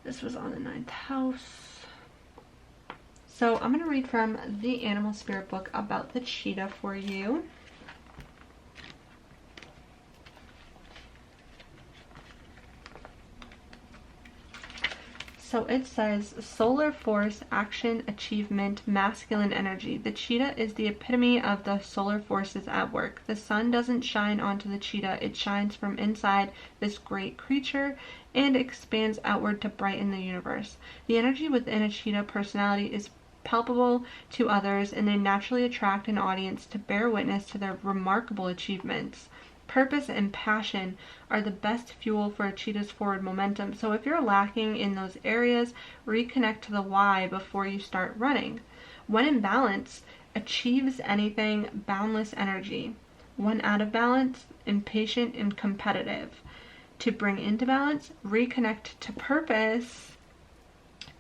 This was on the 9th house. So I'm going to read from the Animal Spirit book about the cheetah for you. So it says, solar force, action, achievement, masculine energy. The cheetah is the epitome of the solar forces at work. The sun doesn't shine onto the cheetah. It shines from inside this great creature and expands outward to brighten the universe. The energy within a cheetah personality is palpable to others, and they naturally attract an audience to bear witness to their remarkable achievements. Purpose and passion are the best fuel for a cheetah's forward momentum. So if you're lacking in those areas, reconnect to the why before you start running. When in balance, achieves anything, boundless energy. When out of balance, impatient and competitive. To bring into balance, reconnect to purpose.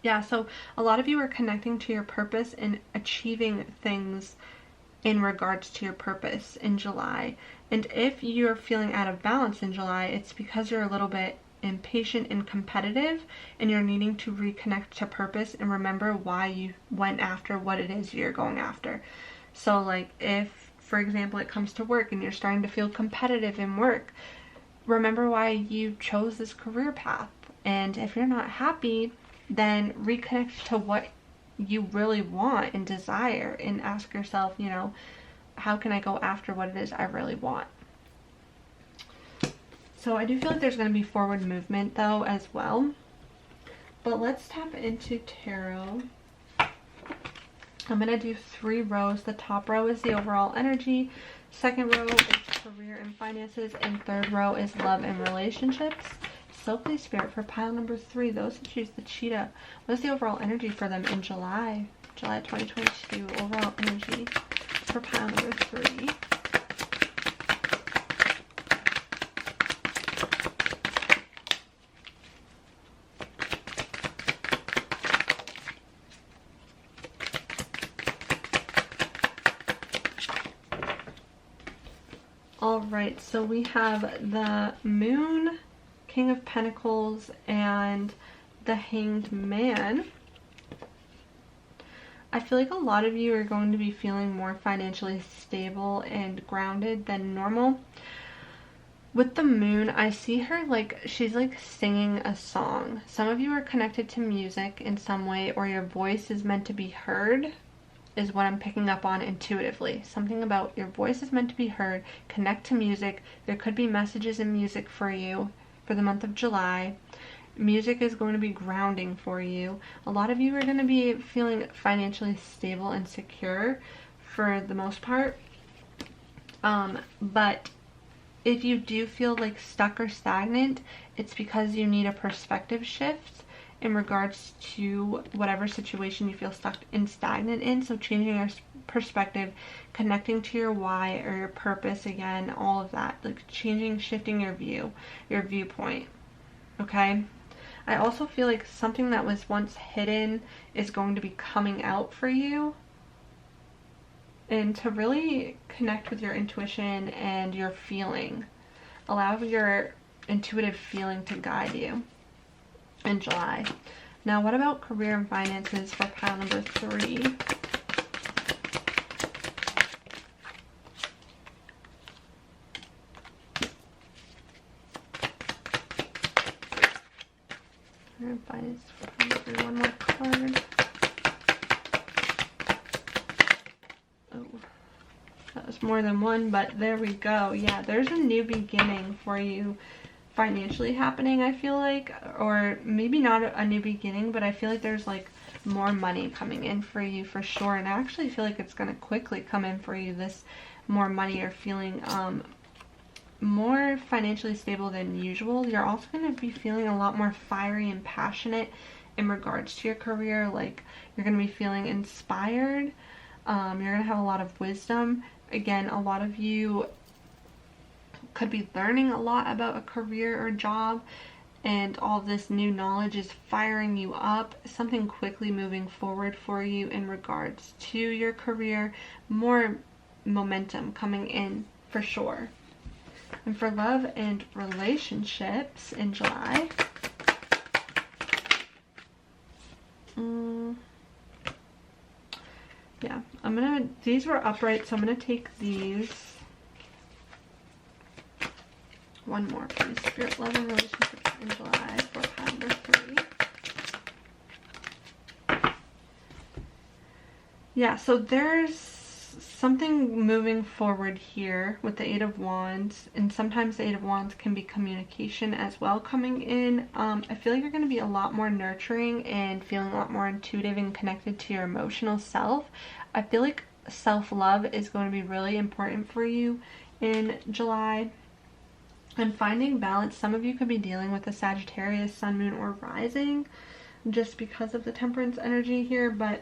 Yeah, so a lot of you are connecting to your purpose and achieving things in regards to your purpose in July. And if you're feeling out of balance in July, it's because you're a little bit impatient and competitive, and you're needing to reconnect to purpose and remember why you went after what it is you're going after. So like if, for example, it comes to work and you're starting to feel competitive in work, remember why you chose this career path. And if you're not happy, then reconnect to what you really want and desire, and ask yourself, you know, how can I go after what it is I really want? So I do feel like there's going to be forward movement though as well. But let's tap into tarot. I'm going to do 3 rows. The top row is the overall energy. Second row is career and finances. And third row is love and relationships. So please, Spirit, for pile number 3, those who choose the cheetah, what is the overall energy for them in July 2022? Overall energy for pile number 3. All right, so we have the Moon, King of Pentacles, and the Hanged Man. I feel like a lot of you are going to be feeling more financially stable and grounded than normal. With the moon, I see her like she's like singing a song. Some of you are connected to music in some way, or your voice is meant to be heard, is what I'm picking up on intuitively. Something about your voice is meant to be heard. Connect to music. There could be messages in music for you for the month of July. Music is going to be grounding for you. A lot of you are going to be feeling financially stable and secure for the most part. But if you do feel like stuck or stagnant, it's because you need a perspective shift in regards to whatever situation you feel stuck and stagnant in. So changing your perspective, connecting to your why or your purpose again, all of that, like changing, shifting your viewpoint. Okay? I also feel like something that was once hidden is going to be coming out for you. And to really connect with your intuition and your feeling. Allow your intuitive feeling to guide you in July. Now, what about career and finances for pile number 3? Finance for pile number 3, one more card. Oh, that was more than one, but there we go. Yeah, there's a new beginning for you financially happening, I feel like, or maybe not a new beginning, but I feel like there's like more money coming in for you for sure. And I actually feel like it's going to quickly come in for you, this more money, or feeling more financially stable than usual. You're also going to be feeling a lot more fiery and passionate in regards to your career. Like, you're going to be feeling inspired. You're going to have a lot of wisdom. Again, a lot of you could be learning a lot about a career or job, and all this new knowledge is firing you up. Something quickly moving forward for you in regards to your career. More momentum coming in for sure. And for love and relationships in July, yeah, these were upright, so I'm gonna take these. One more, please. Spirit, love, and relationships in July for pile number 3. Yeah, so there's something moving forward here with the 8 of Wands, and sometimes the 8 of Wands can be communication as well coming in. I feel like you're going to be a lot more nurturing and feeling a lot more intuitive and connected to your emotional self. I feel like self-love is going to be really important for you in July. And finding balance. Some of you could be dealing with a Sagittarius, Sun, Moon, or Rising just because of the Temperance energy here, but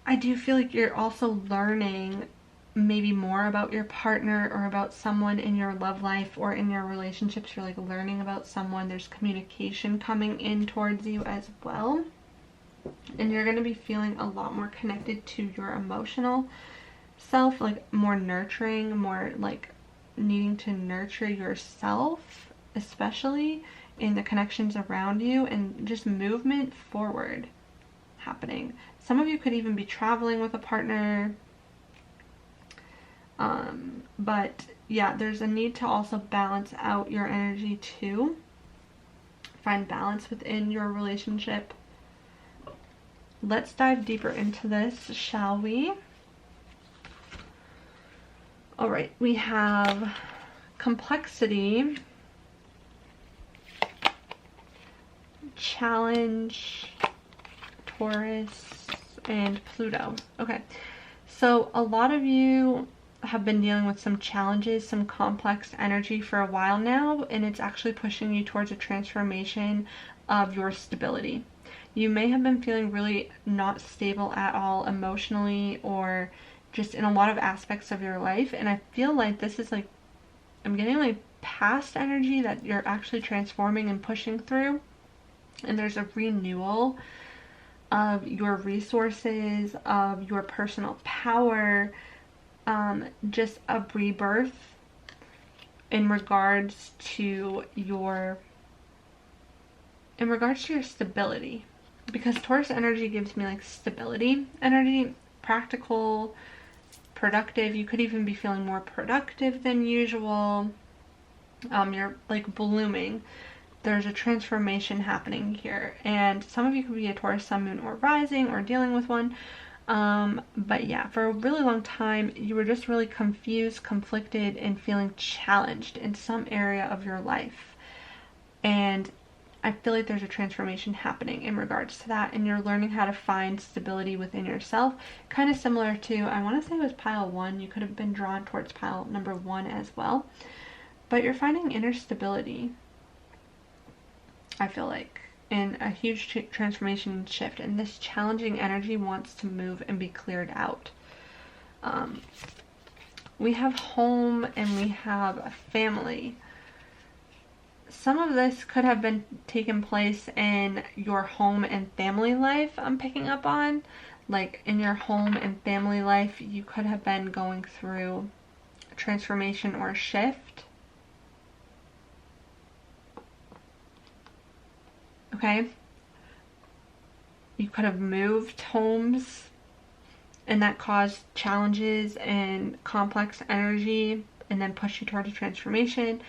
I do feel like you're also learning maybe more about your partner or about someone in your love life or in your relationships. You're like learning about someone. There's communication coming in towards you as well. And you're going to be feeling a lot more connected to your emotional self, like more nurturing, more like needing to nurture yourself, especially in the connections around you, and just movement forward happening. Some of you could even be traveling with a partner, but yeah, there's a need to also balance out your energy too. Find balance within your relationship. Let's dive deeper into this, shall we? All right, we have complexity, challenge, Taurus, and Pluto. Okay, so a lot of you have been dealing with some challenges, some complex energy for a while now, and it's actually pushing you towards a transformation of your stability. You may have been feeling really not stable at all emotionally, or just in a lot of aspects of your life, and I feel like this is like, I'm getting like past energy that you're actually transforming and pushing through, and there's a renewal of your resources, of your personal power, just a rebirth in regards to your stability. because Taurus energy gives me like stability energy, practical, productive. You could even be feeling more productive than usual. You're like blooming. There's a transformation happening here, and some of you could be a Taurus sun, moon, or rising, or dealing with one. But yeah, for a really long time, you were just really confused, conflicted, and feeling challenged in some area of your life. And I feel like there's a transformation happening in regards to that, and you're learning how to find stability within yourself. Kind of similar to, I want to say it was pile 1. You could have been drawn towards pile number 1 as well. But you're finding inner stability, I feel like, in a huge transformation and shift. And this challenging energy wants to move and be cleared out. We have home and we have a family. Some of this could have been taken place in your home and family life, I'm picking up on. Like in your home and family life, you could have been going through a transformation or a shift. Okay? You could have moved homes, and that caused challenges and complex energy and then pushed you towards a transformation.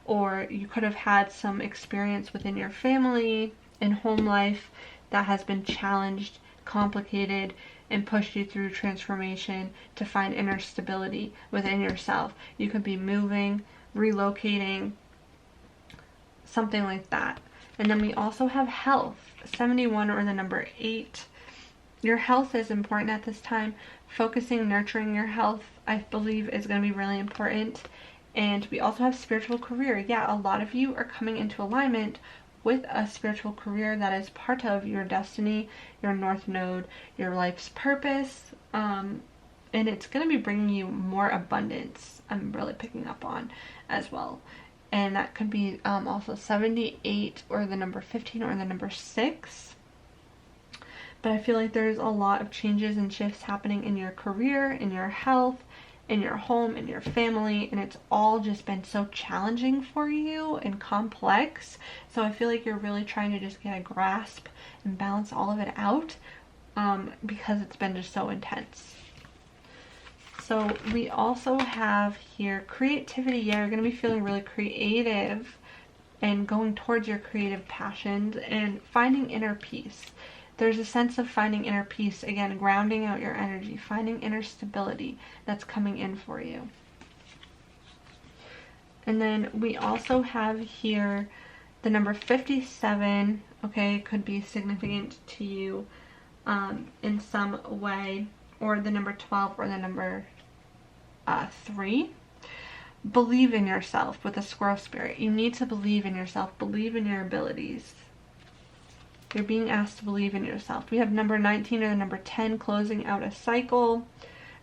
Or you could have had some experience within your family and home life that has been challenged, complicated, and pushed you through transformation to find inner stability within yourself. You could be moving, relocating, something like that. And then we also have health, 71, or the number 8. Your health is important at this time. Focusing, nurturing your health, I believe, is going to be really important. And we also have spiritual career. Yeah, a lot of you are coming into alignment with a spiritual career that is part of your destiny, your north node, your life's purpose. And it's going to be bringing you more abundance, I'm really picking up on as well. And that could be also 78, or the number 15, or the number 6. But I feel like there's a lot of changes and shifts happening in your career, in your health, in your home, in your family, and it's all just been so challenging for you and complex. So I feel like you're really trying to just get a grasp and balance all of it out, because it's been just so intense. So we also have here creativity. Yeah, you're going to be feeling really creative and going towards your creative passions and finding inner peace. There's a sense of finding inner peace, again, grounding out your energy, finding inner stability that's coming in for you. And then we also have here the number 57, okay, could be significant to you in some way, or the number 12, or the number 3. Believe in yourself with a squirrel spirit. You need to believe in yourself, believe in your abilities. You're being asked to believe in yourself. We have number 19, or the number 10, closing out a cycle.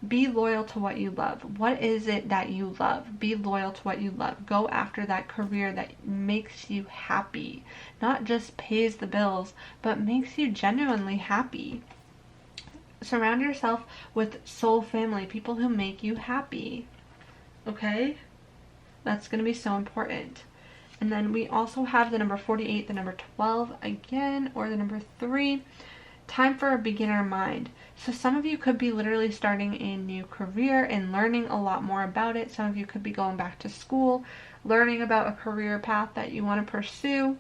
Be loyal to what you love. What is it that you love? Be loyal to what you love. Go after that career that makes you happy. Not just pays the bills, but makes you genuinely happy. Surround yourself with soul family, people who make you happy. Okay? That's going to be so important. And then we also have the number 48, the number 12 again, or the number 3. Time for a beginner mind. So some of you could be literally starting a new career and learning a lot more about it. Some of you could be going back to school, learning about a career path that you want to pursue.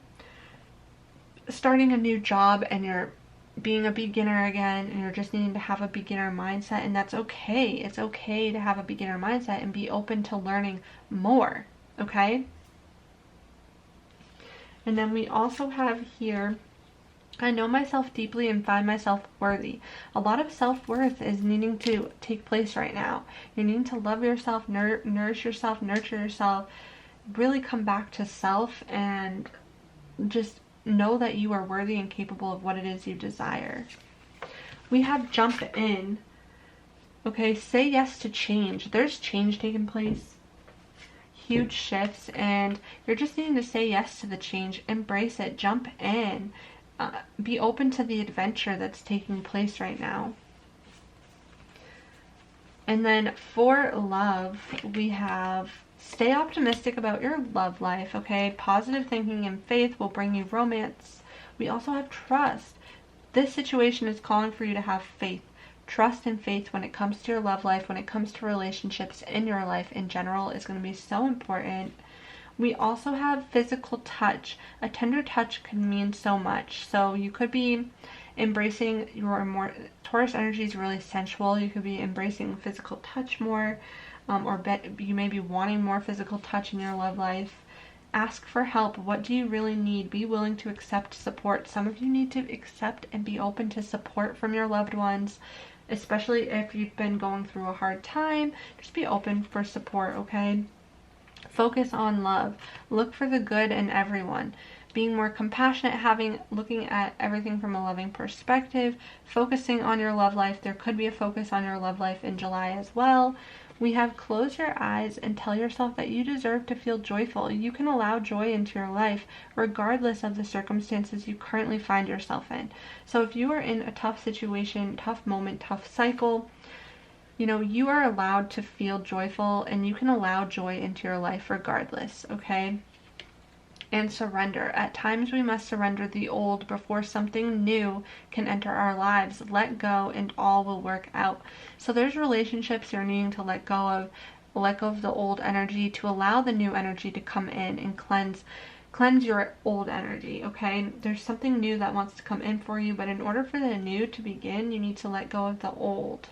Starting a new job, and you're being a beginner again, and you're just needing to have a beginner mindset, and that's okay. It's okay to have a beginner mindset and be open to learning more, okay? And then we also have here, I know myself deeply and find myself worthy. A lot of self-worth is needing to take place right now. You're needing to love yourself, nourish yourself, nurture yourself, really come back to self, and just know that you are worthy and capable of what it is you desire. We have jump in. Okay, say yes to change. There's change taking place. Huge shifts, and you're just needing to say yes to the change. Embrace it. Jump in. Be open to the adventure that's taking place right now. And then for love, we have stay optimistic about your love life, okay? Positive thinking and faith will bring you romance. We also have trust. This situation is calling for you to have faith. Trust and faith when it comes to your love life, when it comes to relationships in your life in general, is going to be so important. We also have physical touch. A tender touch can mean so much. So you could be embracing your more, Taurus energy is really sensual. You could be embracing physical touch more, you may be wanting more physical touch in your love life. Ask for help. What do you really need? Be willing to accept support. Some of you need to accept and be open to support from your loved ones, especially if you've been going through a hard time. Just be open for support, okay? Focus on love. Look for the good in everyone. Being more compassionate, looking at everything from a loving perspective, focusing on your love life. There could be a focus on your love life in July as well. We have close your eyes and tell yourself that you deserve to feel joyful. You can allow joy into your life regardless of the circumstances you currently find yourself in. So if you are in a tough situation, tough moment, tough cycle, you know, you are allowed to feel joyful and you can allow joy into your life regardless, okay? And surrender. At times we must surrender the old before something new can enter our lives. Let go and all will work out. So there's relationships you're needing to let go of the old energy to allow the new energy to come in and cleanse your old energy, okay? There's something new that wants to come in for you, but in order for the new to begin, you need to let go of the old.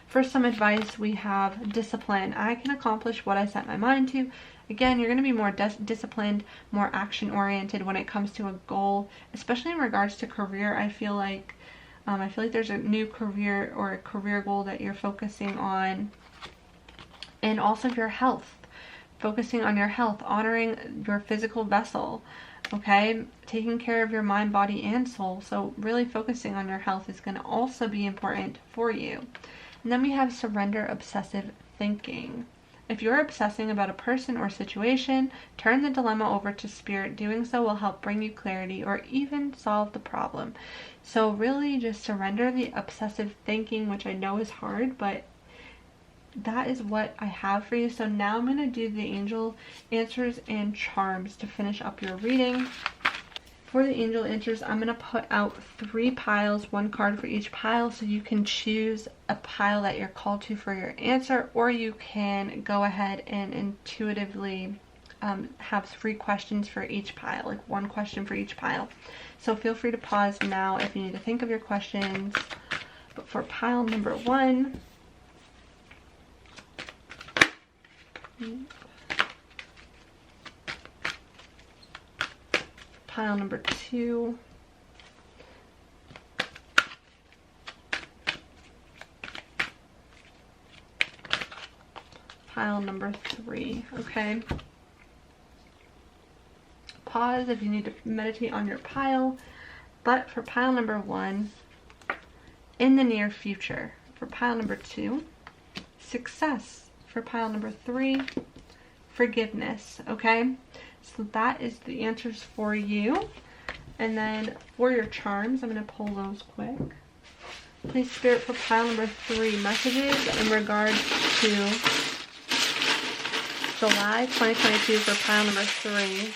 For some advice, we have discipline. I can accomplish what I set my mind to. Again, you're going to be more disciplined, more action-oriented when it comes to a goal, especially in regards to career. I feel like there's a new career or a career goal that you're focusing on. And also your health. Focusing on your health, honoring your physical vessel, okay? Taking care of your mind, body, and soul. So really focusing on your health is going to also be important for you. And then we have surrender obsessive thinking. If you're obsessing about a person or situation, turn the dilemma over to spirit. Doing so will help bring you clarity or even solve the problem. So really just surrender the obsessive thinking, which I know is hard, but that is what I have for you. So now I'm going to do the angel answers and charms to finish up your reading. For the angel answers, I'm going to put out 3 piles, 1 card for each pile, so you can choose a pile that you're called to for your answer, or you can go ahead and intuitively have 3 questions for each pile, like 1 question for each pile. So feel free to pause now if you need to think of your questions. But for pile number 1, pile number 2, pile number 3, okay? Pause if you need to meditate on your pile. But for pile number 1, in the near future. For pile number 2, success. For pile number 3, forgiveness, okay? So that is the answers for you. And then for your charms, I'm going to pull those quick. Please, Spirit, for pile number 3, messages in regards to July 2022 for pile number 3.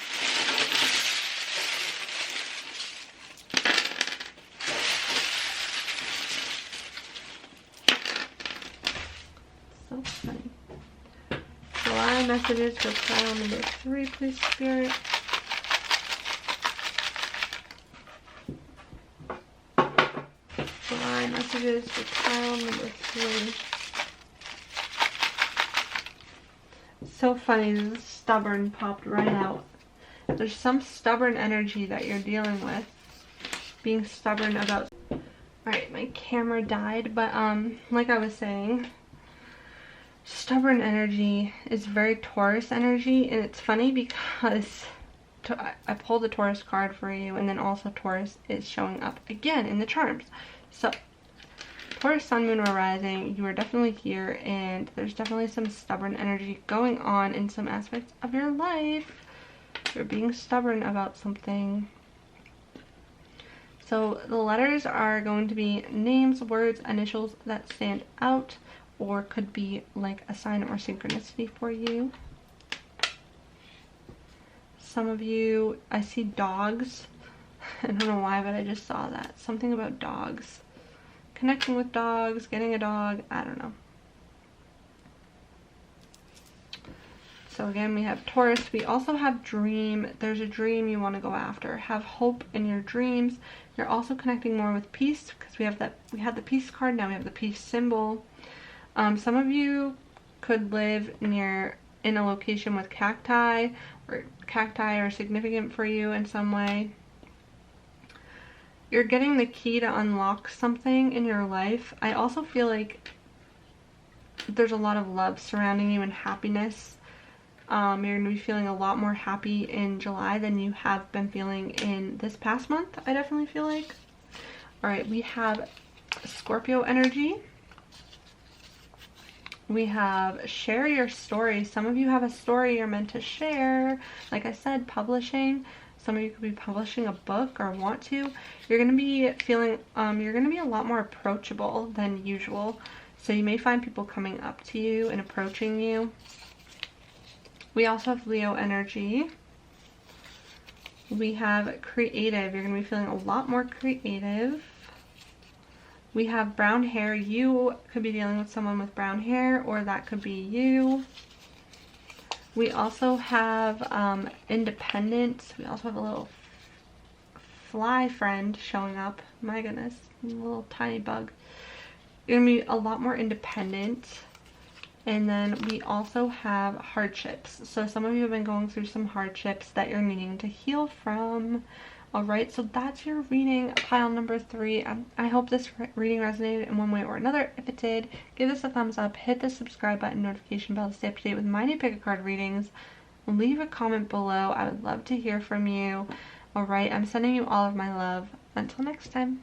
So funny. July messages for pile number 3, please, Spirit. July messages for pile number 3. So funny, this stubborn popped right out. There's some stubborn energy that you're dealing with. Being stubborn about... Alright, my camera died, but like I was saying, stubborn energy is very Taurus energy, and it's funny because I pulled the Taurus card for you, and then also Taurus is showing up again in the charms. So Taurus, Sun, Moon, or Rising, you are definitely here, and there's definitely some stubborn energy going on in some aspects of your life. You're being stubborn about something. So the letters are going to be names, words, initials that stand out, or could be like a sign or synchronicity for you. Some of you, I see dogs. I don't know why, but I just saw that. Something about dogs. Connecting with dogs, getting a dog, I don't know. So again, we have Taurus. We also have dream. There's a dream you want to go after. Have hope in your dreams. You're also connecting more with peace because we had the peace card. Now we have the peace symbol. Some of you could live in a location with cacti, or cacti are significant for you in some way. You're getting the key to unlock something in your life. I also feel like there's a lot of love surrounding you and happiness. You're going to be feeling a lot more happy in July than you have been feeling in this past month, I definitely feel like. Alright, we have Scorpio energy. We have share your story. Some of you have a story you're meant to share. Like I said, publishing. Some of you could be publishing a book or want to. You're going to be feeling, you're going to be a lot more approachable than usual. So you may find people coming up to you and approaching you. We also have Leo energy. We have creative. You're going to be feeling a lot more creative. We have brown hair. You could be dealing with someone with brown hair, or that could be you. We also have independence. We also have a little fly friend showing up. My goodness, a little tiny bug. You're going to be a lot more independent. And then we also have hardships. So some of you have been going through some hardships that you're needing to heal from. Alright, so that's your reading, pile number 3. I hope this reading resonated in one way or another. If it did, give this a thumbs up, hit the subscribe button, notification bell to stay up to date with my new pick a card readings. Leave a comment below. I would love to hear from you. Alright, I'm sending you all of my love. Until next time.